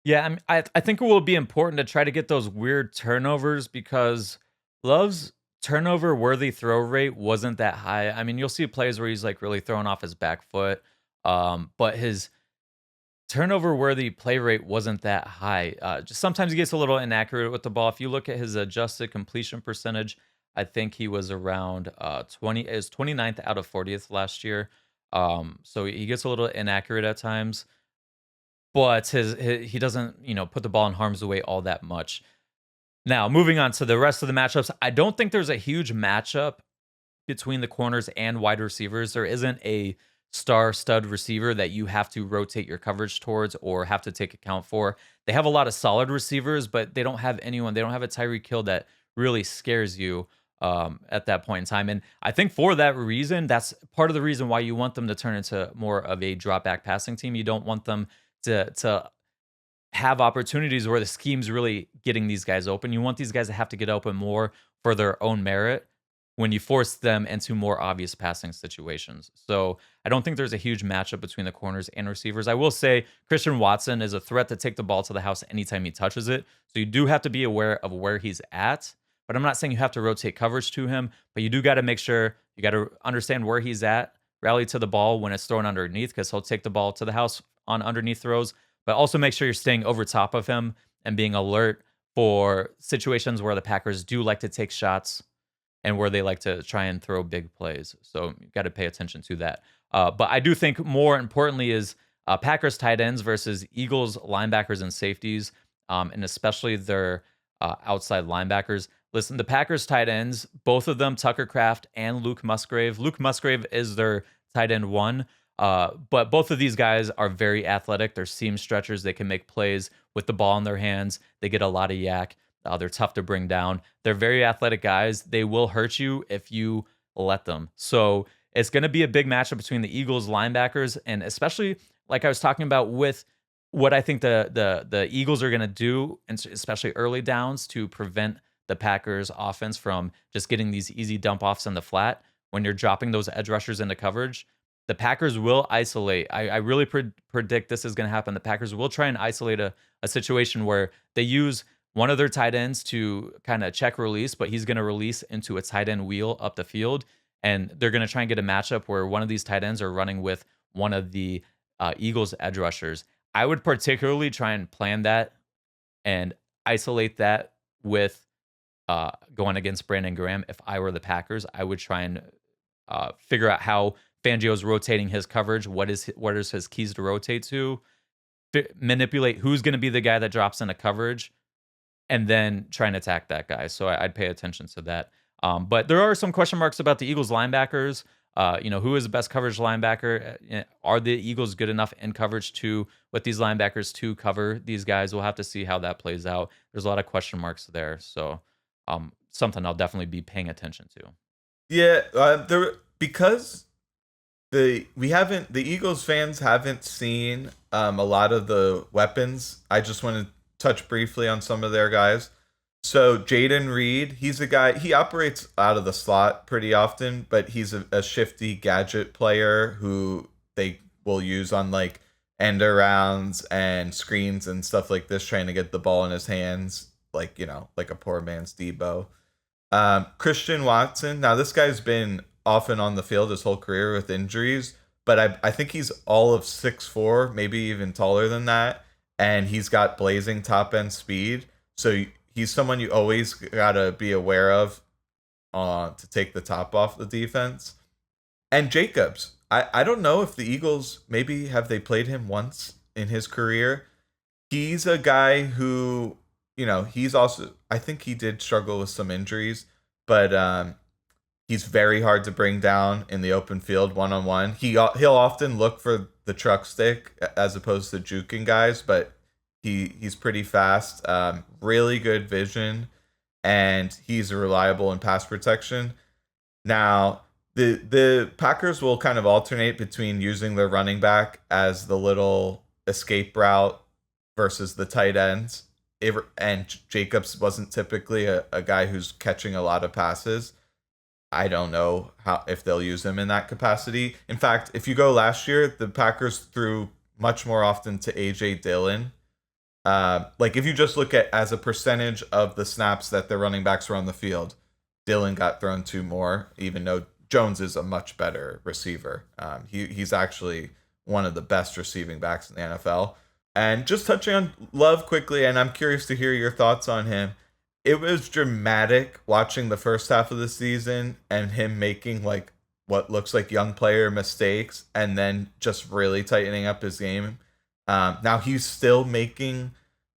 Yeah, I think it will be important to try to get those weird turnovers because Love's turnover worthy throw rate wasn't that high. I mean, you'll see plays where he's like really throwing off his back foot, but his turnover worthy play rate wasn't that high. Just sometimes he gets a little inaccurate with the ball. If you look at his adjusted completion percentage, I think he was around 20 is 29th out of 40th last year. So he gets a little inaccurate at times, but he doesn't, put the ball in harm's way all that much. Now, moving on to the rest of the matchups, I don't think there's a huge matchup between the corners and wide receivers. There isn't a star stud receiver that you have to rotate your coverage towards or have to take account for. They have a lot of solid receivers, but they don't have anyone. They don't have a Tyreek Hill that really scares you at that point in time. And I think for that reason, that's part of the reason why you want them to turn into more of a drop back passing team. You don't want them to have opportunities where the scheme's really getting these guys open. You want these guys to have to get open more for their own merit when you force them into more obvious passing situations. So I don't think there's a huge matchup between the corners and receivers. I will say Christian Watson is a threat to take the ball to the house anytime he touches it. So you do have to be aware of where he's at. But I'm not saying you have to rotate coverage to him, but you do got to make sure you got to understand where he's at, rally to the ball when it's thrown underneath, because he'll take the ball to the house on underneath throws. But also make sure you're staying over top of him and being alert for situations where the Packers do like to take shots and where they like to try and throw big plays. So you got to pay attention to that. But I do think more importantly is Packers tight ends versus Eagles linebackers and safeties, and especially their outside linebackers. Listen, the Packers tight ends, both of them, Tucker Kraft and Luke Musgrave. Luke Musgrave is their tight end one. But both of these guys are very athletic. They're seam stretchers. They can make plays with the ball in their hands. They get a lot of yak. They're tough to bring down. They're very athletic guys. They will hurt you if you let them. So it's going to be a big matchup between the Eagles linebackers, and especially like I was talking about with what I think the Eagles are going to do, and especially early downs to prevent the Packers offense from just getting these easy dump offs in the flat when you're dropping those edge rushers into coverage. The Packers will isolate. I really predict this is going to happen. The Packers will try and isolate a situation where they use one of their tight ends to kind of check release, but he's going to release into a tight end wheel up the field. and they're going to try and get a matchup where one of these tight ends are running with one of the Eagles edge rushers. I would particularly try and plan that and isolate that with going against Brandon Graham. If I were the Packers, I would try and figure out how Fangio's rotating his coverage. What is his keys to rotate to? Manipulate who's going to be the guy that drops into coverage, and then try and attack that guy. So I'd pay attention to that. But there are some question marks about the Eagles linebackers. Who is the best coverage linebacker? Are the Eagles good enough in coverage to with these linebackers to cover these guys? We'll have to see how that plays out. There's a lot of question marks there. So something I'll definitely be paying attention to. Yeah, there because the Eagles fans haven't seen a lot of the weapons. I just want to touch briefly on some of their guys. So Jaden Reed, he's a guy, he operates out of the slot pretty often, but he's a shifty gadget player who they will use on like end arounds and screens and stuff like this, trying to get the ball in his hands, like, like a poor man's Debo. Christian Watson, now this guy's been off and on the field his whole career with injuries, but I think he's all of 6'4", maybe even taller than that, and he's got blazing top end speed. So he's someone you always gotta be aware of to take the top off the defense. And Jacobs, I don't know if the Eagles, maybe have they played him once in his career. He's a guy who, he's also, I think he did struggle with some injuries, but he's very hard to bring down in the open field one-on-one. He'll often look for the truck stick as opposed to juking guys, but he's pretty fast, really good vision, and he's reliable in pass protection. Now, the Packers will kind of alternate between using their running back as the little escape route versus the tight ends. And Jacobs wasn't typically a guy who's catching a lot of passes. I don't know if they'll use him in that capacity. In fact, if you go last year, the Packers threw much more often to AJ Dillon. Like if you just look at as a percentage of the snaps that their running backs were on the field, Dillon got thrown to more, even though Jones is a much better receiver. He's actually one of the best receiving backs in the NFL. And just touching on Love quickly, and I'm curious to hear your thoughts on him. It was dramatic watching the first half of the season and him making like what looks like young player mistakes and then just really tightening up his game. Now he's still making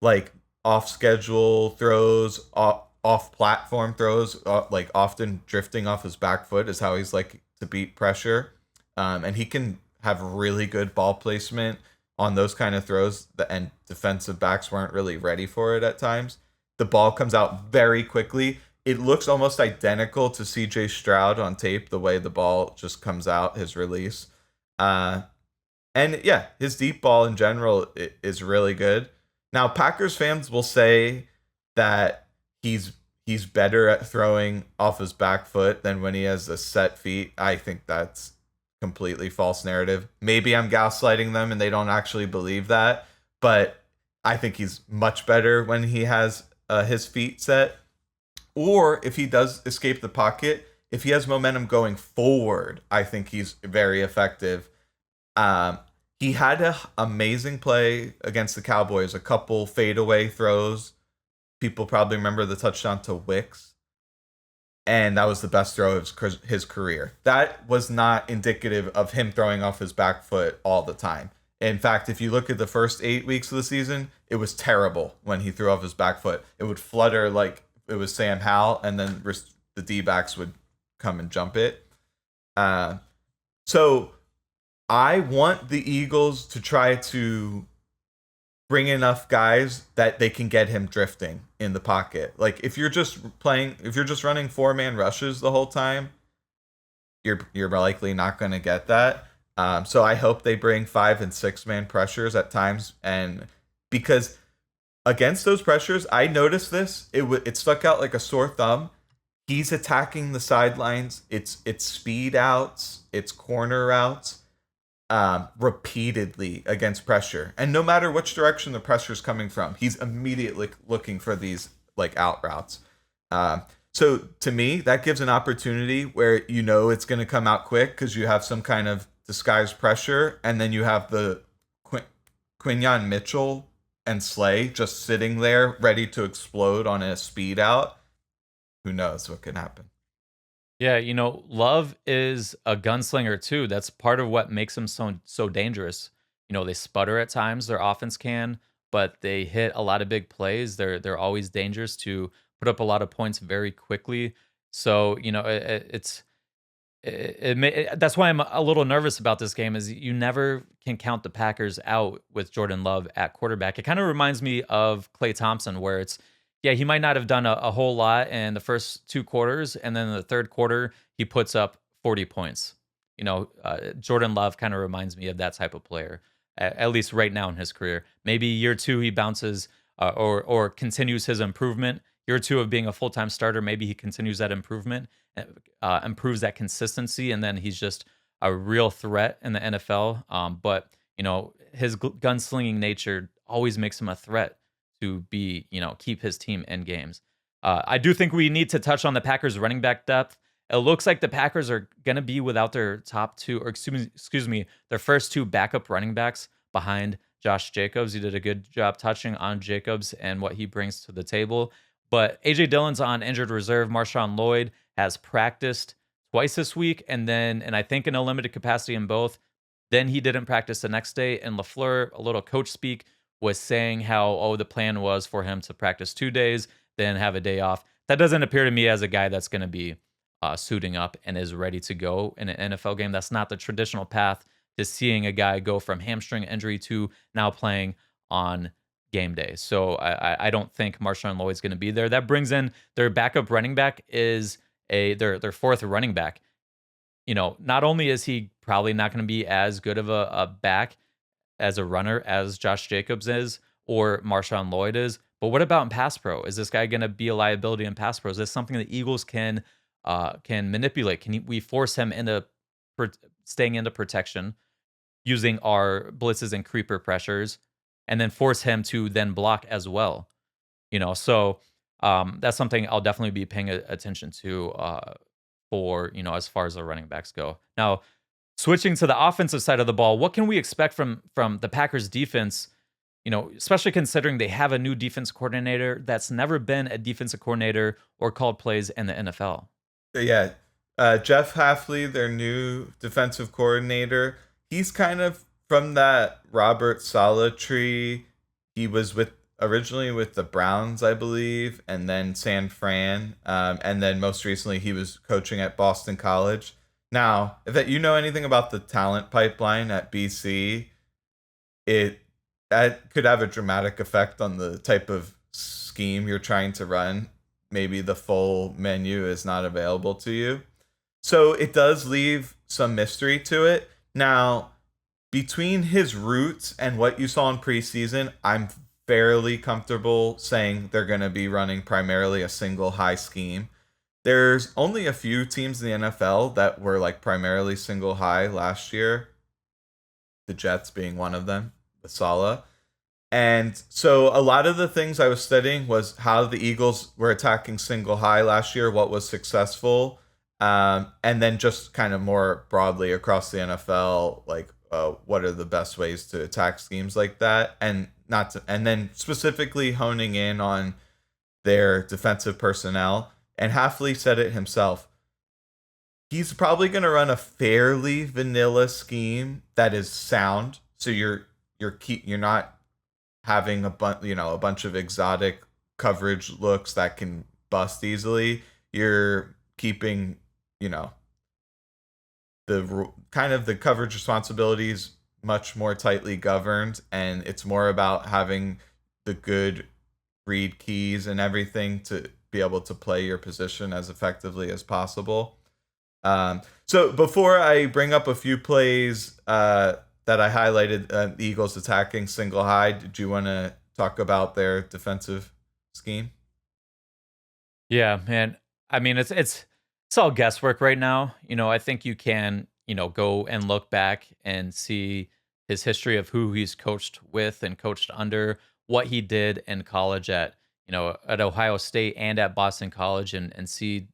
like off schedule throws, off platform throws, like often drifting off his back foot is how he's like to beat pressure. And he can have really good ball placement on those kind of throws, and defensive backs weren't really ready for it at times. The ball comes out very quickly. It looks almost identical to CJ Stroud on tape, the way the ball just comes out, his release. And yeah, his deep ball in general is really good. Now, Packers fans will say that he's better at throwing off his back foot than when he has a set feet. I think that's completely false narrative. Maybe I'm gaslighting them and they don't actually believe that, but I think he's much better when he has his feet set. Or if he does escape the pocket, if he has momentum going forward, I think he's very effective. He had an amazing play against the Cowboys, a couple fadeaway throws. People probably remember the touchdown to Wicks. And that was the best throw of his career. That was not indicative of him throwing off his back foot all the time. In fact, if you look at the first 8 weeks of the season, it was terrible when he threw off his back foot. It would flutter like it was Sam Howell, and then the D-backs would come and jump it. So I want the Eagles to try to bring enough guys that they can get him drifting in the pocket. Like if you're just running 4-man rushes the whole time, you're likely not going to get that. So I hope they bring 5 and 6-man pressures at times, and because against those pressures, I noticed this. It stuck out like a sore thumb. He's attacking the sidelines. It's speed outs, it's corner routes, repeatedly against pressure, and no matter which direction the pressure is coming from, he's immediately looking for these like out routes. So to me, that gives an opportunity where you know it's going to come out quick because you have some kind of disguised pressure, and then you have the Quinyon Mitchell and Slay just sitting there ready to explode on a speed out. Who knows what can happen? Yeah, Love is a gunslinger too. That's part of what makes him so dangerous. They sputter at times, their offense can, but they hit a lot of big plays. They're always dangerous to put up a lot of points very quickly. So, that's why I'm a little nervous about this game is you never can count the Packers out with Jordan Love at quarterback. It kind of reminds me of Clay Thompson, where it's, yeah, he might not have done a whole lot in the first two quarters, and then in the third quarter he puts up 40 points. Jordan Love kind of reminds me of that type of player, at least right now in his career. Maybe year two he bounces, or continues his improvement. Year two of being a full time starter, maybe he continues that improvement, improves that consistency, and then he's just a real threat in the NFL. But his gunslinging nature always makes him a threat to be, keep his team in games. I do think we need to touch on the Packers running back depth. It looks like the Packers are going to be without their top two, or excuse me, their first two backup running backs behind Josh Jacobs. You did a good job touching on Jacobs and what he brings to the table. But AJ Dillon's on injured reserve. Marshawn Lloyd has practiced twice this week, and I think in a limited capacity in both. Then he didn't practice the next day. And LaFleur, a little coach speak, was saying how, the plan was for him to practice 2 days, then have a day off. That doesn't appear to me as a guy that's going to be suiting up and is ready to go in an NFL game. That's not the traditional path to seeing a guy go from hamstring injury to now playing on game day. So I don't think Marshawn Lloyd's going to be there. That brings in their backup running back is their fourth running back. Not only is he probably not going to be as good of a back as a runner as Josh Jacobs is or Marshawn Lloyd is, but what about in pass pro? Is this guy going to be a liability in pass pro? Is this something the Eagles can manipulate? We force him into staying into protection using our blitzes and creeper pressures, and then force him to then block as well? So that's something I'll definitely be paying attention to for as far as the running backs go. Now, switching to the offensive side of the ball, what can we expect from the Packers defense? Especially considering they have a new defense coordinator that's never been a defensive coordinator or called plays in the NFL. Yeah, Jeff Hafley, their new defensive coordinator, he's kind of from that Robert Saleh tree. He was with originally with the Browns, I believe, and then San Fran, and then most recently he was coaching at Boston College. Now, if you know anything about the talent pipeline at BC, it that could have a dramatic effect on the type of scheme you're trying to run. Maybe the full menu is not available to you. So it does leave some mystery to it. Now, between his roots and what you saw in preseason, I'm fairly comfortable saying they're going to be running primarily a single high scheme. There's only a few teams in the NFL that were like primarily single high last year, the Jets being one of them, the Saleh. And so a lot of the things I was studying was how the Eagles were attacking single high last year, what was successful, and then just kind of more broadly across the NFL, like what are the best ways to attack schemes like that, and not to, and then specifically honing in on their defensive personnel. And Hafley said it himself. He's probably going to run a fairly vanilla scheme that is sound. So you're not having a bunch of exotic coverage looks that can bust easily. You're keeping the kind of the coverage responsibilities much more tightly governed, and it's more about having the good read keys and everything to be able to play your position as effectively as possible. So before I bring up a few plays that I highlighted, the Eagles attacking single high, did you want to talk about their defensive scheme? Yeah, man. I mean, it's all guesswork right now. I think you can, go and look back and see his history of who he's coached with and coached under, what he did in college at, at Ohio State and at Boston College, and see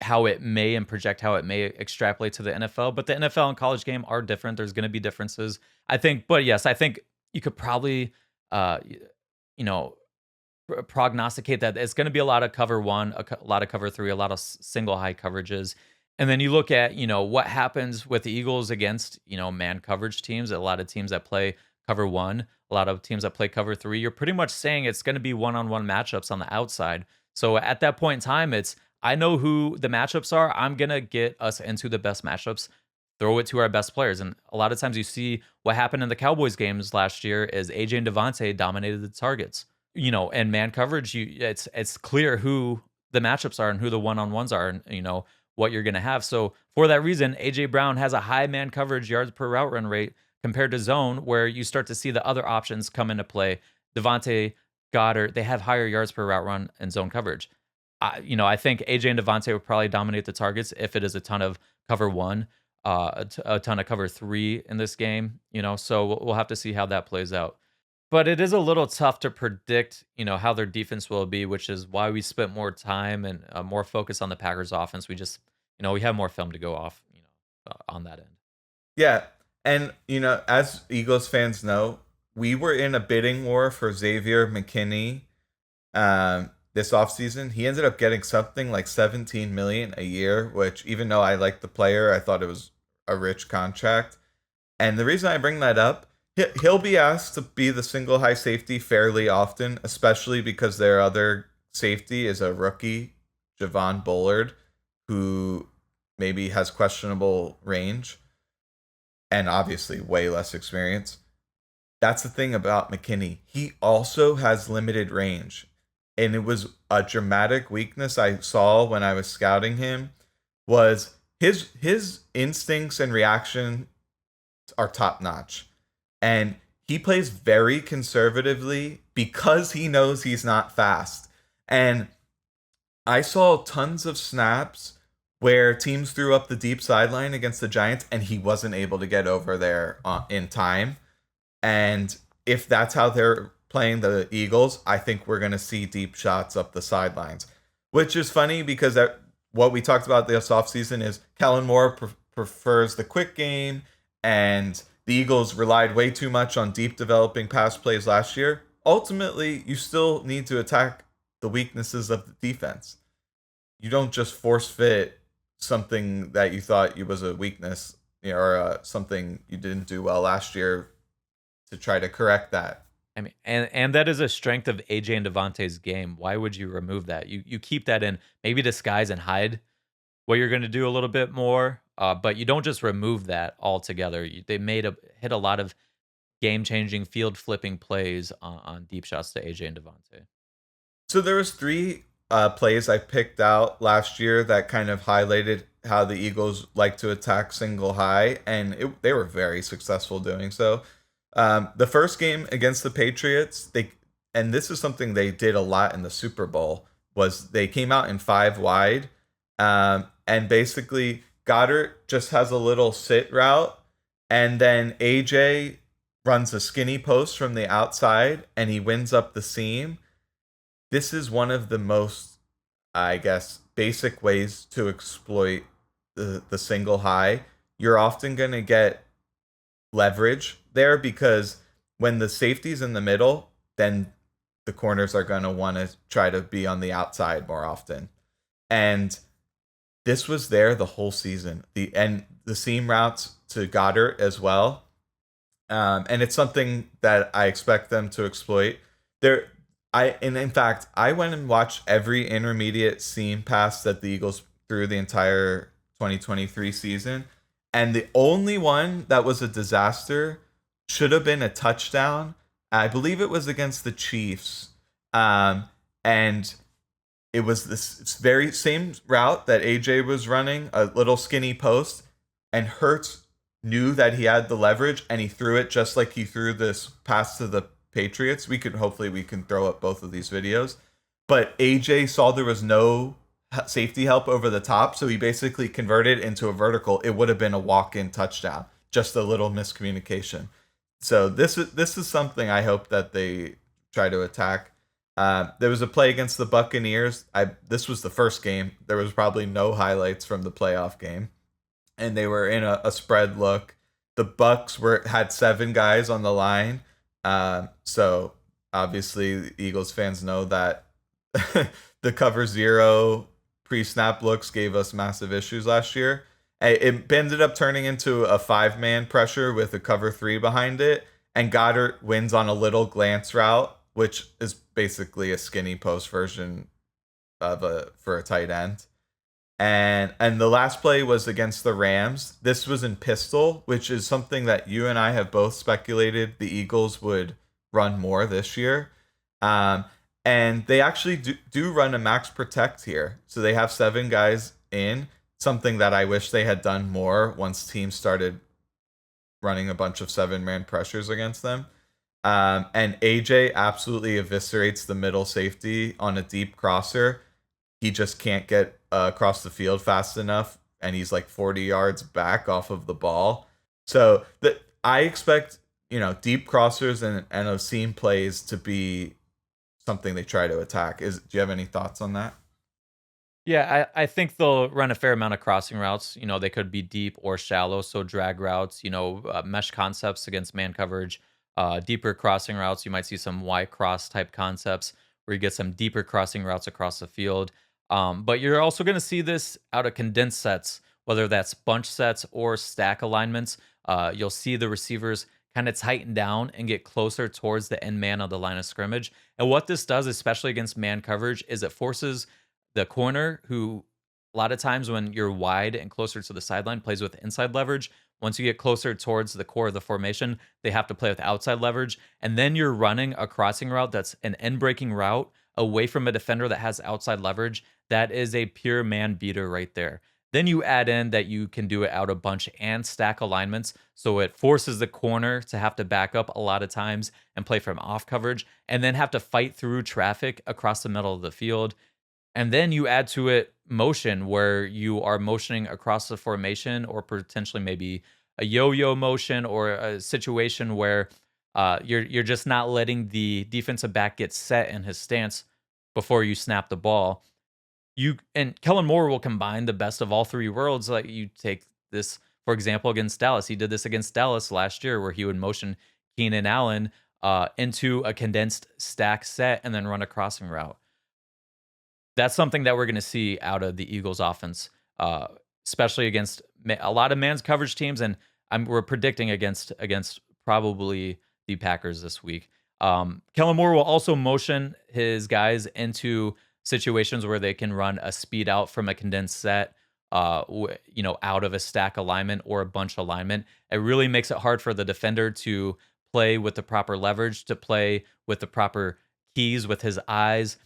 how it may and project how it may extrapolate to the NFL. But the NFL and college game are different. There's going to be differences, I think. But yes, I think you could probably, y- you know, prognosticate that it's going to be a lot of cover one, a lot of cover three, a lot of single high coverages. And then you look at, what happens with the Eagles against, man coverage teams, a lot of teams that play cover one, a lot of teams that play cover three. You're pretty much saying it's going to be one on one matchups on the outside. So at that point in time, I know who the matchups are. I'm going to get us into the best matchups, throw it to our best players. And a lot of times you see what happened in the Cowboys games last year is AJ and Devontae dominated the targets. And man coverage, it's clear who the matchups are and who the one-on-ones are, and what you're going to have. So for that reason, AJ Brown has a high man coverage yards per route run rate compared to zone, where you start to see the other options come into play. Devontae, Goddard, they have higher yards per route run and zone coverage. I think AJ and Devontae will probably dominate the targets if it is a ton of cover one, a ton of cover three in this game. So we'll have to see how that plays out. But it is a little tough to predict, how their defense will be, which is why we spent more time and more focus on the Packers offense. We just, we have more film to go off, on that end. Yeah. And, as Eagles fans know, we were in a bidding war for Xavier McKinney this offseason. He ended up getting something like 17 million a year, which, even though I liked the player, I thought it was a rich contract. And the reason I bring that up, he'll be asked to be the single high safety fairly often, especially because their other safety is a rookie, Javon Bullard, who maybe has questionable range and obviously way less experience. That's the thing about McKinney. He also has limited range. And it was a dramatic weakness I saw when I was scouting him, was his instincts and reaction are top notch. And he plays very conservatively because he knows he's not fast. And I saw tons of snaps where teams threw up the deep sideline against the Giants and he wasn't able to get over there in time. And if that's how they're playing the Eagles, I think we're going to see deep shots up the sidelines, which is funny because what we talked about this offseason is Kellen Moore prefers the quick game, and the Eagles relied way too much on deep developing pass plays last year. Ultimately, you still need to attack the weaknesses of the defense. You don't just force fit something that you thought you was a weakness, or something you didn't do well last year to try to correct that. I mean, and that is a strength of AJ and Devontae's game. Why would you remove that? You keep that in, maybe disguise and hide what you're going to do a little bit more, but you don't just remove that altogether. They hit a lot of game changing, field flipping plays on deep shots to AJ and Devontae. So there was three plays I picked out last year that kind of highlighted how the Eagles like to attack single high, and they were very successful doing so. The first game against the Patriots, and this is something they did a lot in the Super Bowl, was they came out in 5 wide, and basically Goddard just has a little sit route, and then AJ runs a skinny post from the outside, and he wins up the seam. This is one of the most, I guess, basic ways to exploit the single high. You're often going to get leverage there because when the safety's in the middle, then the corners are going to want to try to be on the outside more often. And this was there the whole season. The seam routes to Goddard as well. And it's something that I expect them to exploit. In fact, I went and watched every intermediate seam pass that the Eagles threw the entire 2023 season. And the only one that was a disaster should have been a touchdown. I believe it was against the Chiefs. And it was this very same route that AJ was running, a little skinny post. And Hurts knew that he had the leverage, and he threw it just like he threw this pass to the Patriots. We can throw up both of these videos. But AJ saw there was no safety help over the top, so he basically converted into a vertical. It would have been a walk-in touchdown, just a little miscommunication. So this is something I hope that they try to attack. There was a play against the Buccaneers. This was the first game. There was probably no highlights from the playoff game, and they were in a spread look. The Bucks were had 7 guys on the line, so obviously the Eagles fans know that the cover zero pre-snap looks gave us massive issues last year. It ended up turning into a 5-man pressure with a cover 3 behind it, and Goddard wins on a little glance route, which is basically a skinny post version of a for a tight end. And the last play was against the Rams. This was in pistol, which is something that you and I have both speculated the Eagles would run more this year. Um, and they actually do run a max protect here. So they have 7 guys in, something that I wish they had done more once teams started running a bunch of 7-man pressures against them. And AJ absolutely eviscerates the middle safety on a deep crosser. He just can't get across the field fast enough, and he's like 40 yards back off of the ball. So that I expect, deep crossers and those seam plays to be something they try to attack. Do you have any thoughts on that? Yeah, I think they'll run a fair amount of crossing routes. They could be deep or shallow, so drag routes, mesh concepts against man coverage, deeper crossing routes. You might see some Y cross type concepts where you get some deeper crossing routes across the field. But you're also going to see this out of condensed sets, whether that's bunch sets or stack alignments. You'll see the receivers kind of tighten down and get closer towards the end man of the line of scrimmage. And what this does, especially against man coverage, is it forces the corner, who a lot of times when you're wide and closer to the sideline, plays with inside leverage. Once you get closer towards the core of the formation, they have to play with outside leverage. And then you're running a crossing route that's an end breaking route away from a defender that has outside leverage. That is a pure man beater right there. Then you add in that you can do it out of bunch and stack alignments. So it forces the corner to have to back up a lot of times and play from off coverage and then have to fight through traffic across the middle of the field. And then you add to it motion, where you are motioning across the formation, or potentially maybe a yo-yo motion, or a situation where you're just not letting the defensive back get set in his stance before you snap the ball. You and Kellen Moore will combine the best of all three worlds. Like, you take this, for example, against Dallas. He did this against Dallas last year, where he would motion Keenan Allen into a condensed stack set and then run a crossing route. That's something that we're going to see out of the Eagles offense, especially against a lot of man's coverage teams. And we're predicting against probably the Packers this week. Kellen Moore will also motion his guys into situations where they can run a speed out from a condensed set, out of a stack alignment or a bunch alignment. It really makes it hard for the defender to play with the proper leverage, to play with the proper keys with his eyes.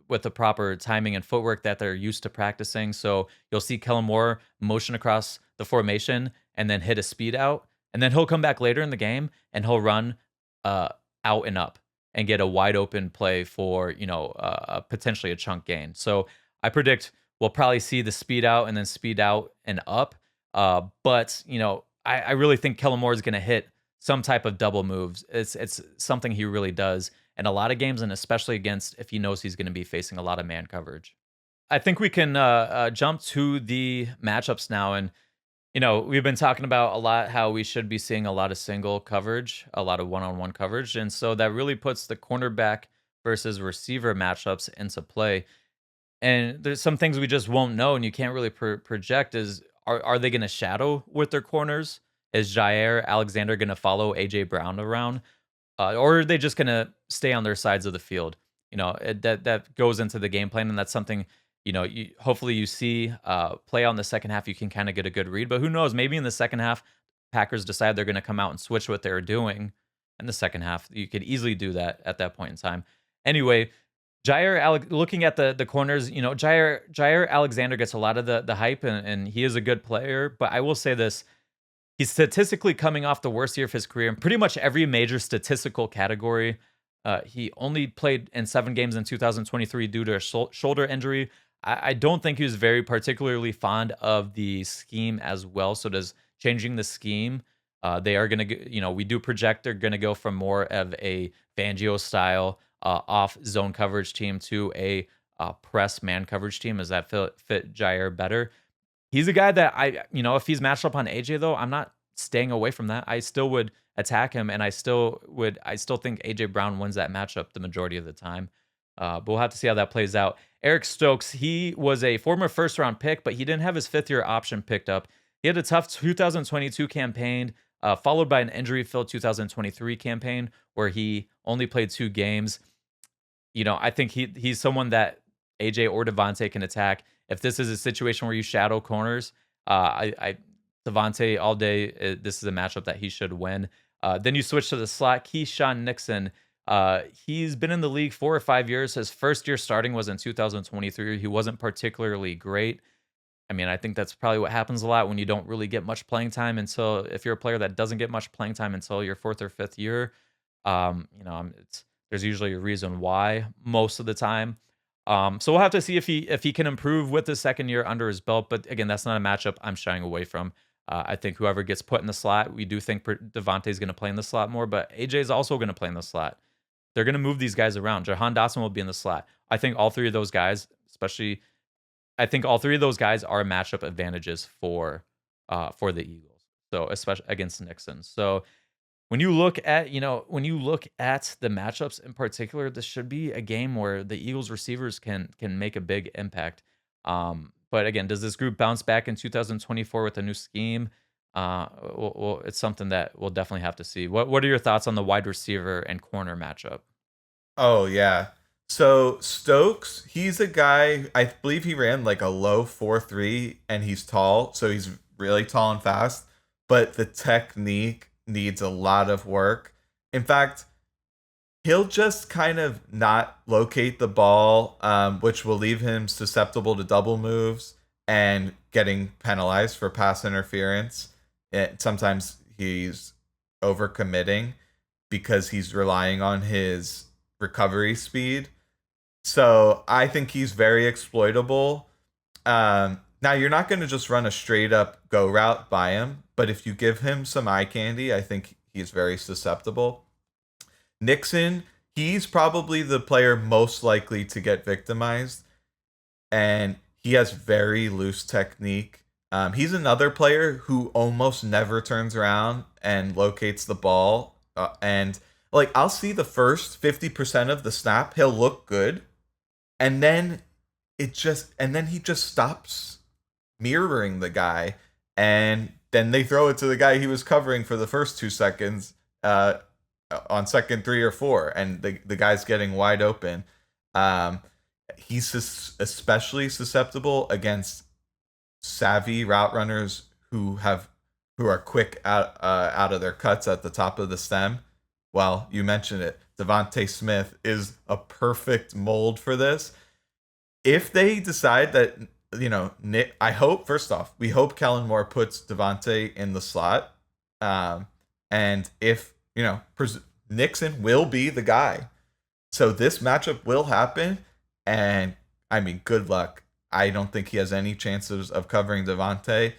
With the proper timing and footwork that they're used to practicing. So you'll see Kellen Moore motion across the formation and then hit a speed out. And then he'll come back later in the game and he'll run out and up and get a wide open play for, potentially a chunk gain. So I predict we'll probably see the speed out and then speed out and up. But I really think Kellen Moore is going to hit some type of double moves. It's something he really does in a lot of games, and especially against if he knows he's going to be facing a lot of man coverage. I think we can jump to the matchups now. And, we've been talking about a lot how we should be seeing a lot of single coverage, a lot of one-on-one coverage. And so that really puts the cornerback versus receiver matchups into play. And there's some things we just won't know, and you can't really project is, are they going to shadow with their corners? Is Jair Alexander going to follow A.J. Brown around? Or are they just going to stay on their sides of the field? That goes into the game plan, and that's something hopefully you see play out in the second half. You can kind of get a good read, but who knows? Maybe in the second half, Packers decide they're going to come out and switch what they're doing in the second half. You could easily do that at that point in time. Anyway, looking at the corners, Jair Alexander gets a lot of the hype, and he is a good player. But I will say this. He's statistically coming off the worst year of his career in pretty much every major statistical category. He only played in 7 games in 2023 due to a shoulder injury. I don't think he was very particularly fond of the scheme as well. So does changing the scheme, they are going to, we do project they're going to go from more of a Fangio style off zone coverage team to a press man coverage team? Does that fit Jair better? He's a guy that if he's matched up on AJ though, I'm not staying away from that. I still would attack him, and I still think AJ Brown wins that matchup the majority of the time. But we'll have to see how that plays out. Eric Stokes, he was a former first round pick, but he didn't have his 5th year option picked up. He had a tough 2022 campaign, followed by an injury filled 2023 campaign where he only played 2 games. I think he's someone that AJ or Devontae can attack. If this is a situation where you shadow corners, I Devontae all day. This is a matchup that he should win. Then you switch to the slot. Keyshawn Nixon. He's been in the league 4 or 5 years. His first year starting was in 2023. He wasn't particularly great. I mean, I think that's probably what happens a lot when you don't really get much playing time until if you're a player that doesn't get much playing time until your 4th or 5th year. There's usually a reason why most of the time. So we'll have to see if he can improve with the 2nd year under his belt. But again, that's not a matchup I'm shying away from. I think whoever gets put in the slot, we do think Devontae is going to play in the slot more, but AJ is also going to play in the slot. They're going to move these guys around. Jahan Dotson will be in the slot. I think all 3 of those guys, I think all 3 of those guys are matchup advantages for the Eagles. So especially against Nixon. So when you look at the matchups in particular, this should be a game where the Eagles receivers can make a big impact. But again, does this group bounce back in 2024 with a new scheme? It's something that we'll definitely have to see. What are your thoughts on the wide receiver and corner matchup? Oh yeah. So Stokes, he's a guy, I believe he ran like a low 4.3 and he's tall, so he's really tall and fast, but the technique needs a lot of work. In fact, he'll just kind of not locate the ball, which will leave him susceptible to double moves and getting penalized for pass interference. Sometimes he's overcommitting because he's relying on his recovery speed. So I think he's very exploitable. Now, you're not going to just run a straight up go route by him, but if you give him some eye candy, I think he's very susceptible. Nixon, he's probably the player most likely to get victimized, and he has very loose technique. He's another player who almost never turns around and locates the ball. And like, I'll see the first 50% of the snap, he'll look good, and then he just stops mirroring the guy, and then they throw it to the guy he was covering for the first 2 seconds on second 3 or 4, and the guy's getting wide open. He's especially susceptible against savvy route runners who are quick out of their cuts at the top of the stem. Well, you mentioned it. Devontae Smith is a perfect mold for this. If they decide that, Nick, first off, we hope Kellen Moore puts Devontae in the slot. And if, Nixon will be the guy. So this matchup will happen. And I mean, good luck. I don't think he has any chances of covering Devontae.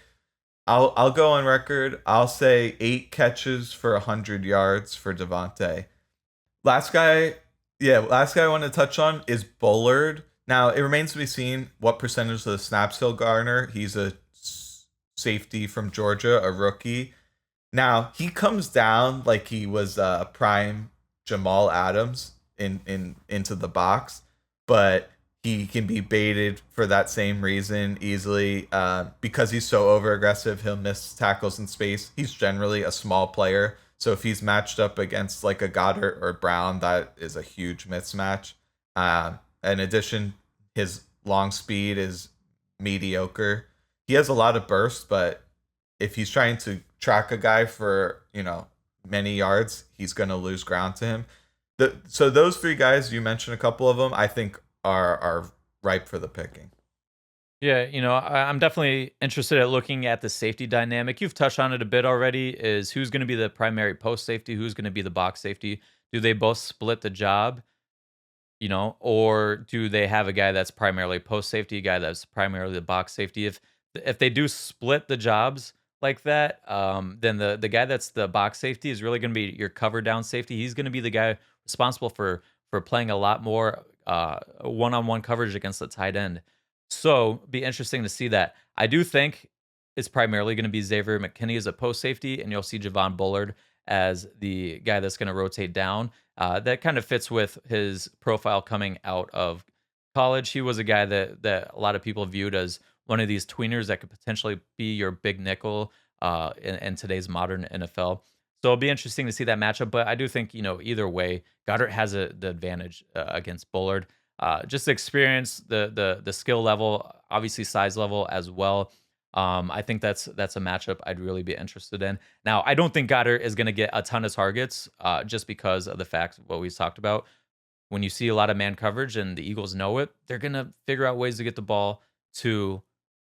I'll go on record. I'll say 8 catches for 100 yards for Devontae. Last guy I want to touch on is Bullard. Now, it remains to be seen what percentage of the snaps he'll garner. He's a safety from Georgia, a rookie. Now, he comes down like he was prime Jamal Adams into the box, but he can be baited for that same reason easily. Because he's so over aggressive, he'll miss tackles in space. He's generally a small player, so if he's matched up against like a Goddard or Brown, that is a huge mismatch. In addition, his long speed is mediocre. He has a lot of burst, but if he's trying to track a guy for, many yards, he's going to lose ground to him. So those 3 guys, you mentioned a couple of them, I think are ripe for the picking. Yeah, I'm definitely interested at looking at the safety dynamic. You've touched on it a bit already, is who's going to be the primary post safety, who's going to be the box safety. Do they both split the job? Or do they have a guy that's primarily post safety, a guy that's primarily the box safety? If they do split the jobs like that, then the guy that's the box safety is really going to be your cover down safety. He's going to be the guy responsible for for playing a lot more one-on-one coverage against the tight end. So be interesting to see that. I do think it's primarily going to be Xavier McKinney as a post safety, and you'll see Javon Bullard as the guy that's going to rotate down. That kind of fits with his profile coming out of college. He was a guy that a lot of people viewed as one of these tweeners that could potentially be your big nickel in today's modern NFL. So it'll be interesting to see that matchup. But I do think either way, Goddard has the advantage against Bullard. Just the experience, the skill level, obviously size level as well. I think that's a matchup I'd really be interested in. Now, I don't think Goddard is going to get a ton of targets just because of the fact of what we talked about. When you see a lot of man coverage and the Eagles know it, they're going to figure out ways to get the ball to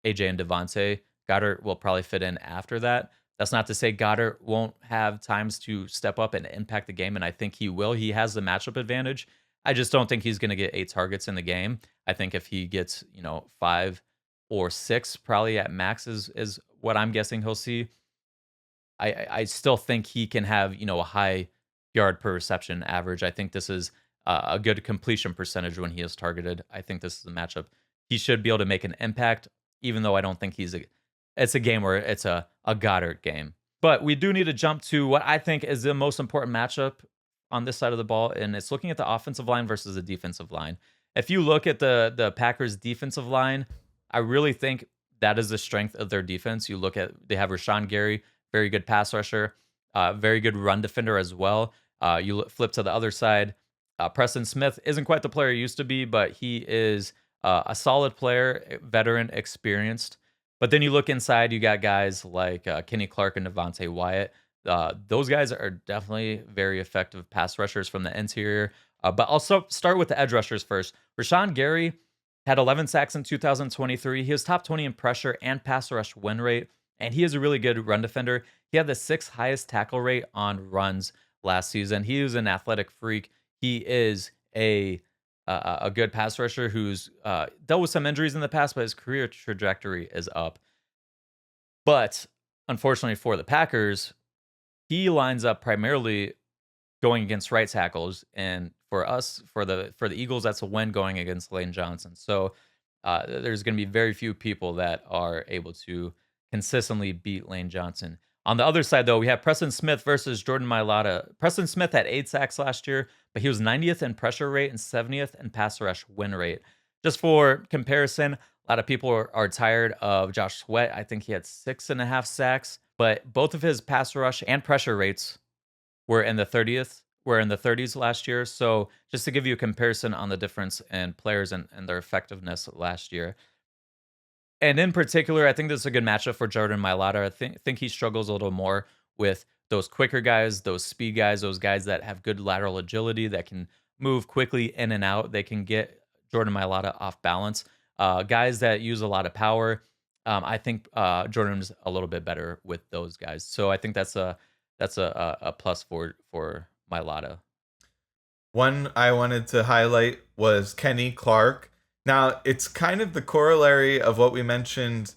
AJ and Devontae. Goddard will probably fit in after that. That's not to say Goddard won't have times to step up and impact the game, and I think he will. He has the matchup advantage. I just don't think he's going to get 8 targets in the game. I think if he gets, 5 or 6, probably at max is what I'm guessing he'll see. I still think he can have, a high yard per reception average. I think this is a good completion percentage when he is targeted. I think this is a matchup he should be able to make an impact, even though I don't think it's a game where it's a Goddard game. But we do need to jump to what I think is the most important matchup on this side of the ball, and it's looking at the offensive line versus the defensive line. If you look at the Packers defensive line, I really think that is the strength of their defense. You look at, they have Rashawn Gary, very good pass rusher, very good run defender as well. Flip to the other side. Preston Smith isn't quite the player he used to be, but he is a solid player, veteran, experienced. But then you look inside, you got guys like Kenny Clark and Devontae Wyatt. Those guys are definitely very effective pass rushers from the interior. But I'll start with the edge rushers first. Rashawn Gary had 11 sacks in 2023. He was top 20 in pressure and pass rush win rate, and he is a really good run defender. He had the 6th highest tackle rate on runs last season. He is an athletic freak. He is a good pass rusher who's dealt with some injuries in the past, but his career trajectory is up. But unfortunately for the Packers, he lines up primarily going against right tackles, and for us, for the Eagles, that's a win going against Lane Johnson. So there's going to be very few people that are able to consistently beat Lane Johnson. On the other side, though, we have Preston Smith versus Jordan Mailata. Preston Smith had 8 sacks last year, but he was 90th in pressure rate and 70th in pass rush win rate. Just for comparison, a lot of people are tired of Josh Sweat. I think he had 6.5 sacks, but both of his pass rush and pressure rates were in the 30s last year. So just to give you a comparison on the difference in players and their effectiveness last year. And in particular, I think this is a good matchup for Jordan Mailata. I think he struggles a little more with those quicker guys, those speed guys, those guys that have good lateral agility that can move quickly in and out. They can get Jordan Mailata off balance. Guys that use a lot of power. I think Jordan's a little bit better with those guys. So I think that's a plus for Mailata. One I wanted to highlight was Kenny Clark. Now, it's kind of the corollary of what we mentioned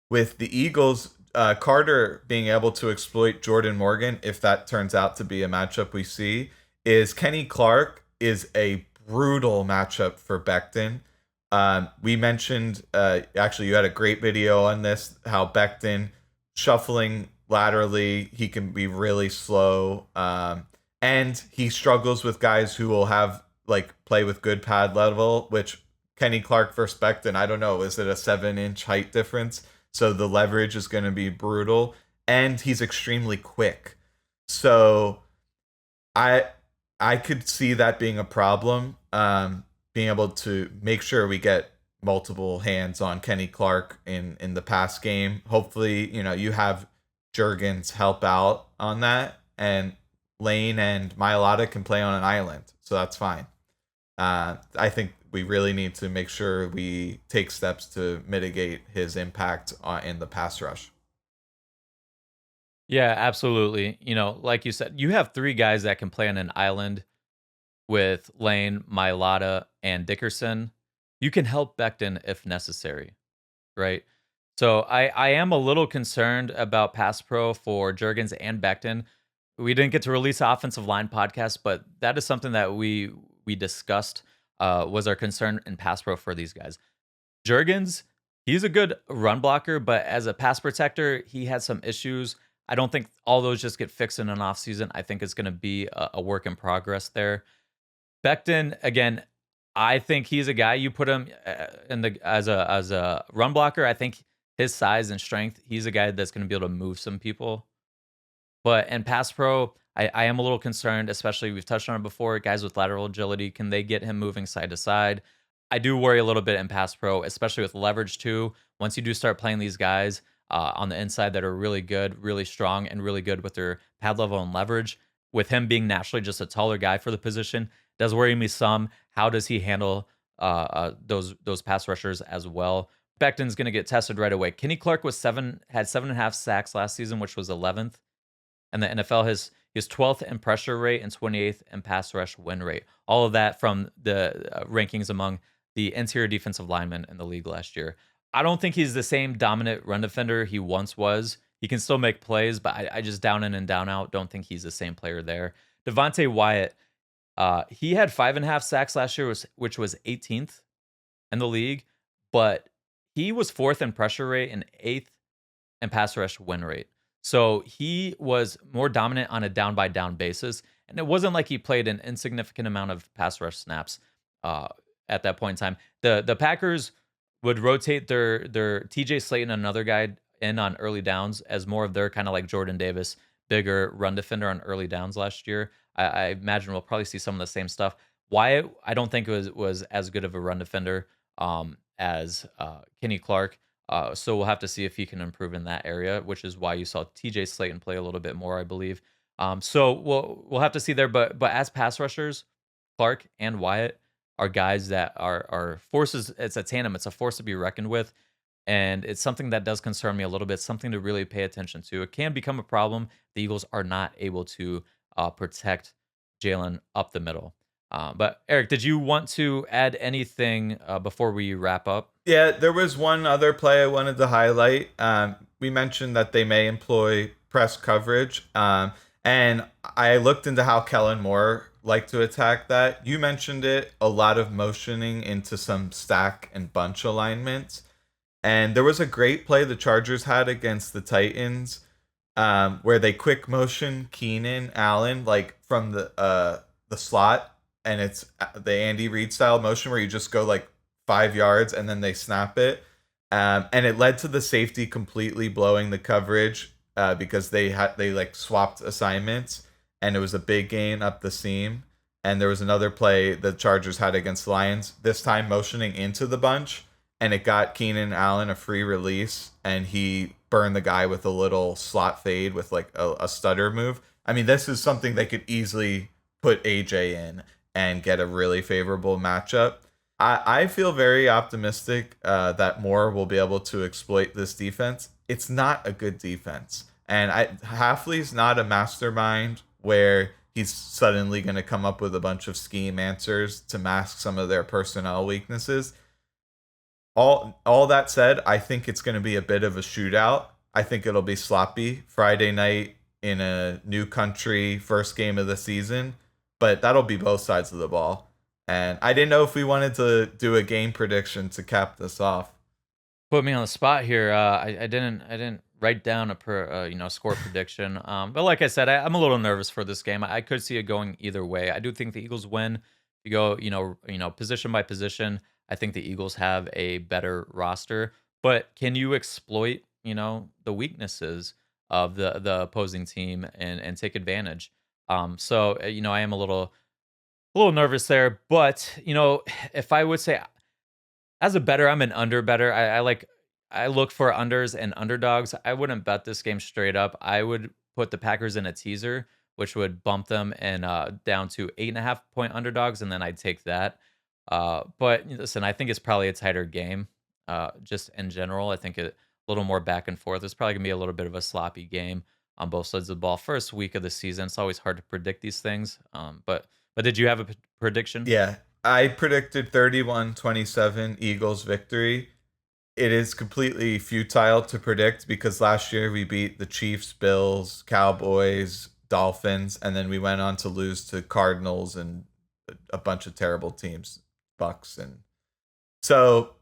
with the Eagles, Carter being able to exploit Jordan Morgan, if that turns out to be a matchup we see, is Kenny Clark is a brutal matchup for Becton. We mentioned, actually, you had a great video on this, how Becton shuffling laterally, he can be really slow. And he struggles with guys who will have, play with good pad level, which Kenny Clark versus Becton, I don't know, is it a 7-inch height difference? So the leverage is going to be brutal, and he's extremely quick. So I could see that being a problem. Being able to make sure we get multiple hands on Kenny Clark in the pass game. Hopefully, you have Jurgens help out on that, and Lane and Mailata can play on an island, so that's fine. I think we really need to make sure we take steps to mitigate his impact in the pass rush. Yeah, absolutely. Like you said, you have 3 guys that can play on an island with Lane, Mailata, and Dickerson. You can help Becton if necessary, right? So I am a little concerned about pass pro for Jurgens and Becton. We didn't get to release an offensive line podcast, but that is something that we we discussed was our concern in pass pro for these guys. Jurgens, he's a good run blocker, but as a pass protector, he had some issues. I don't think all those just get fixed in an offseason. I think it's going to be a work in progress there. Becton, again, I think he's a guy you put him in the as a run blocker. I think his size and strength, he's a guy that's going to be able to move some people. But in pass pro, I am a little concerned, especially we've touched on it before. Guys with lateral agility, can they get him moving side to side? I do worry a little bit in pass pro, especially with leverage too. Once you do start playing these guys on the inside that are really good, really strong, and really good with their pad level and leverage, with him being naturally just a taller guy for the position, does worry me some. How does he handle those pass rushers as well? Becton's going to get tested right away. Kenny Clark had 7.5 sacks last season, which was 11th. And the NFL his 12th in pressure rate and 28th in pass rush win rate. All of that from the rankings among the interior defensive linemen in the league last year. I don't think he's the same dominant run defender he once was. He can still make plays, but I just down in and down out don't think he's the same player there. Devontae Wyatt, he had 5.5 sacks last year, which was 18th in the league, but he was 4th in pressure rate and 8th in pass rush win rate. So he was more dominant on a down by down basis. And it wasn't like he played an insignificant amount of pass rush snaps at that point in time. The Packers would rotate their TJ Slayton, another guy, in on early downs as more of their kind of like Jordan Davis, bigger run defender on early downs last year. I imagine we'll probably see some of the same stuff. Wyatt, I don't think was as good of a run defender as Kenny Clark. So we'll have to see if he can improve in that area, which is why you saw TJ Slayton play a little bit more, I believe. So we'll have to see there. But as pass rushers, Clark and Wyatt are guys that are forces. It's a tandem. It's a force to be reckoned with, and it's something that does concern me a little bit. Something to really pay attention to. It can become a problem. The Eagles are not able to protect Jalen up the middle. But Eric, did you want to add anything before we wrap up? Yeah, there was one other play I wanted to highlight. We mentioned that they may employ press coverage. And I looked into how Kellen Moore liked to attack that. You mentioned it, a lot of motioning into some stack and bunch alignments. And there was a great play the Chargers had against the Titans where they quick motion Keenan Allen like from the slot, and it's the Andy Reid style motion where you just go like 5 yards and then they snap it. And it led to the safety completely blowing the coverage because they like swapped assignments, and it was a big gain up the seam. And there was another play the Chargers had against the Lions, this time motioning into the bunch, and it got Keenan Allen a free release, and he burned the guy with a little slot fade with like a stutter move. I mean, this is something they could easily put AJ in and get a really favorable matchup. I feel very optimistic that Moore will be able to exploit this defense. It's not a good defense. And Hafley's not a mastermind where he's suddenly going to come up with a bunch of scheme answers to mask some of their personnel weaknesses. All that said, I think it's going to be a bit of a shootout. I think it'll be sloppy Friday night in a new country, first game of the season, but that'll be both sides of the ball. And I didn't know if we wanted to do a game prediction to cap this off. Put me on the spot here. I didn't write down a score prediction. But like I said, I'm a little nervous for this game. I could see it going either way. I do think the Eagles win. If you go, position by position, I think the Eagles have a better roster. But can you exploit, the weaknesses of the opposing team and take advantage? So I am a little nervous there. But if I would say as a better, I'm an under better. I look for unders and underdogs. I wouldn't bet this game straight up. I would put the Packers in a teaser, which would bump them and down to 8.5-point underdogs, and then I'd take that. But listen, I think it's probably a tighter game. Just in general, I think a little more back and forth. It's probably gonna be a little bit of a sloppy game on both sides of the ball. First week of the season, it's always hard to predict these things. But did you have a prediction? Yeah, I predicted 31-27 Eagles victory. It is completely futile to predict because last year we beat the Chiefs, Bills, Cowboys, Dolphins, and then we went on to lose to Cardinals and a bunch of terrible teams, Bucks, and so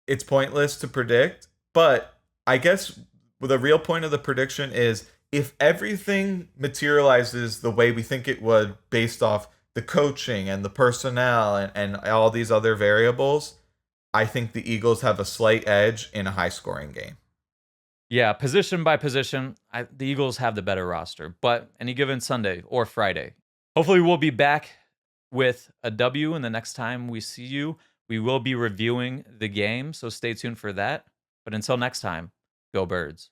it's pointless to predict. But I guess the real point of the prediction is if everything materializes the way we think it would, based off the coaching and the personnel and all these other variables, I think the Eagles have a slight edge in a high scoring game. Yeah, position by position, the Eagles have the better roster, but any given Sunday or Friday. Hopefully, we'll be back with a W, and the next time we see you, we will be reviewing the game, so stay tuned for that. But until next time, go Birds.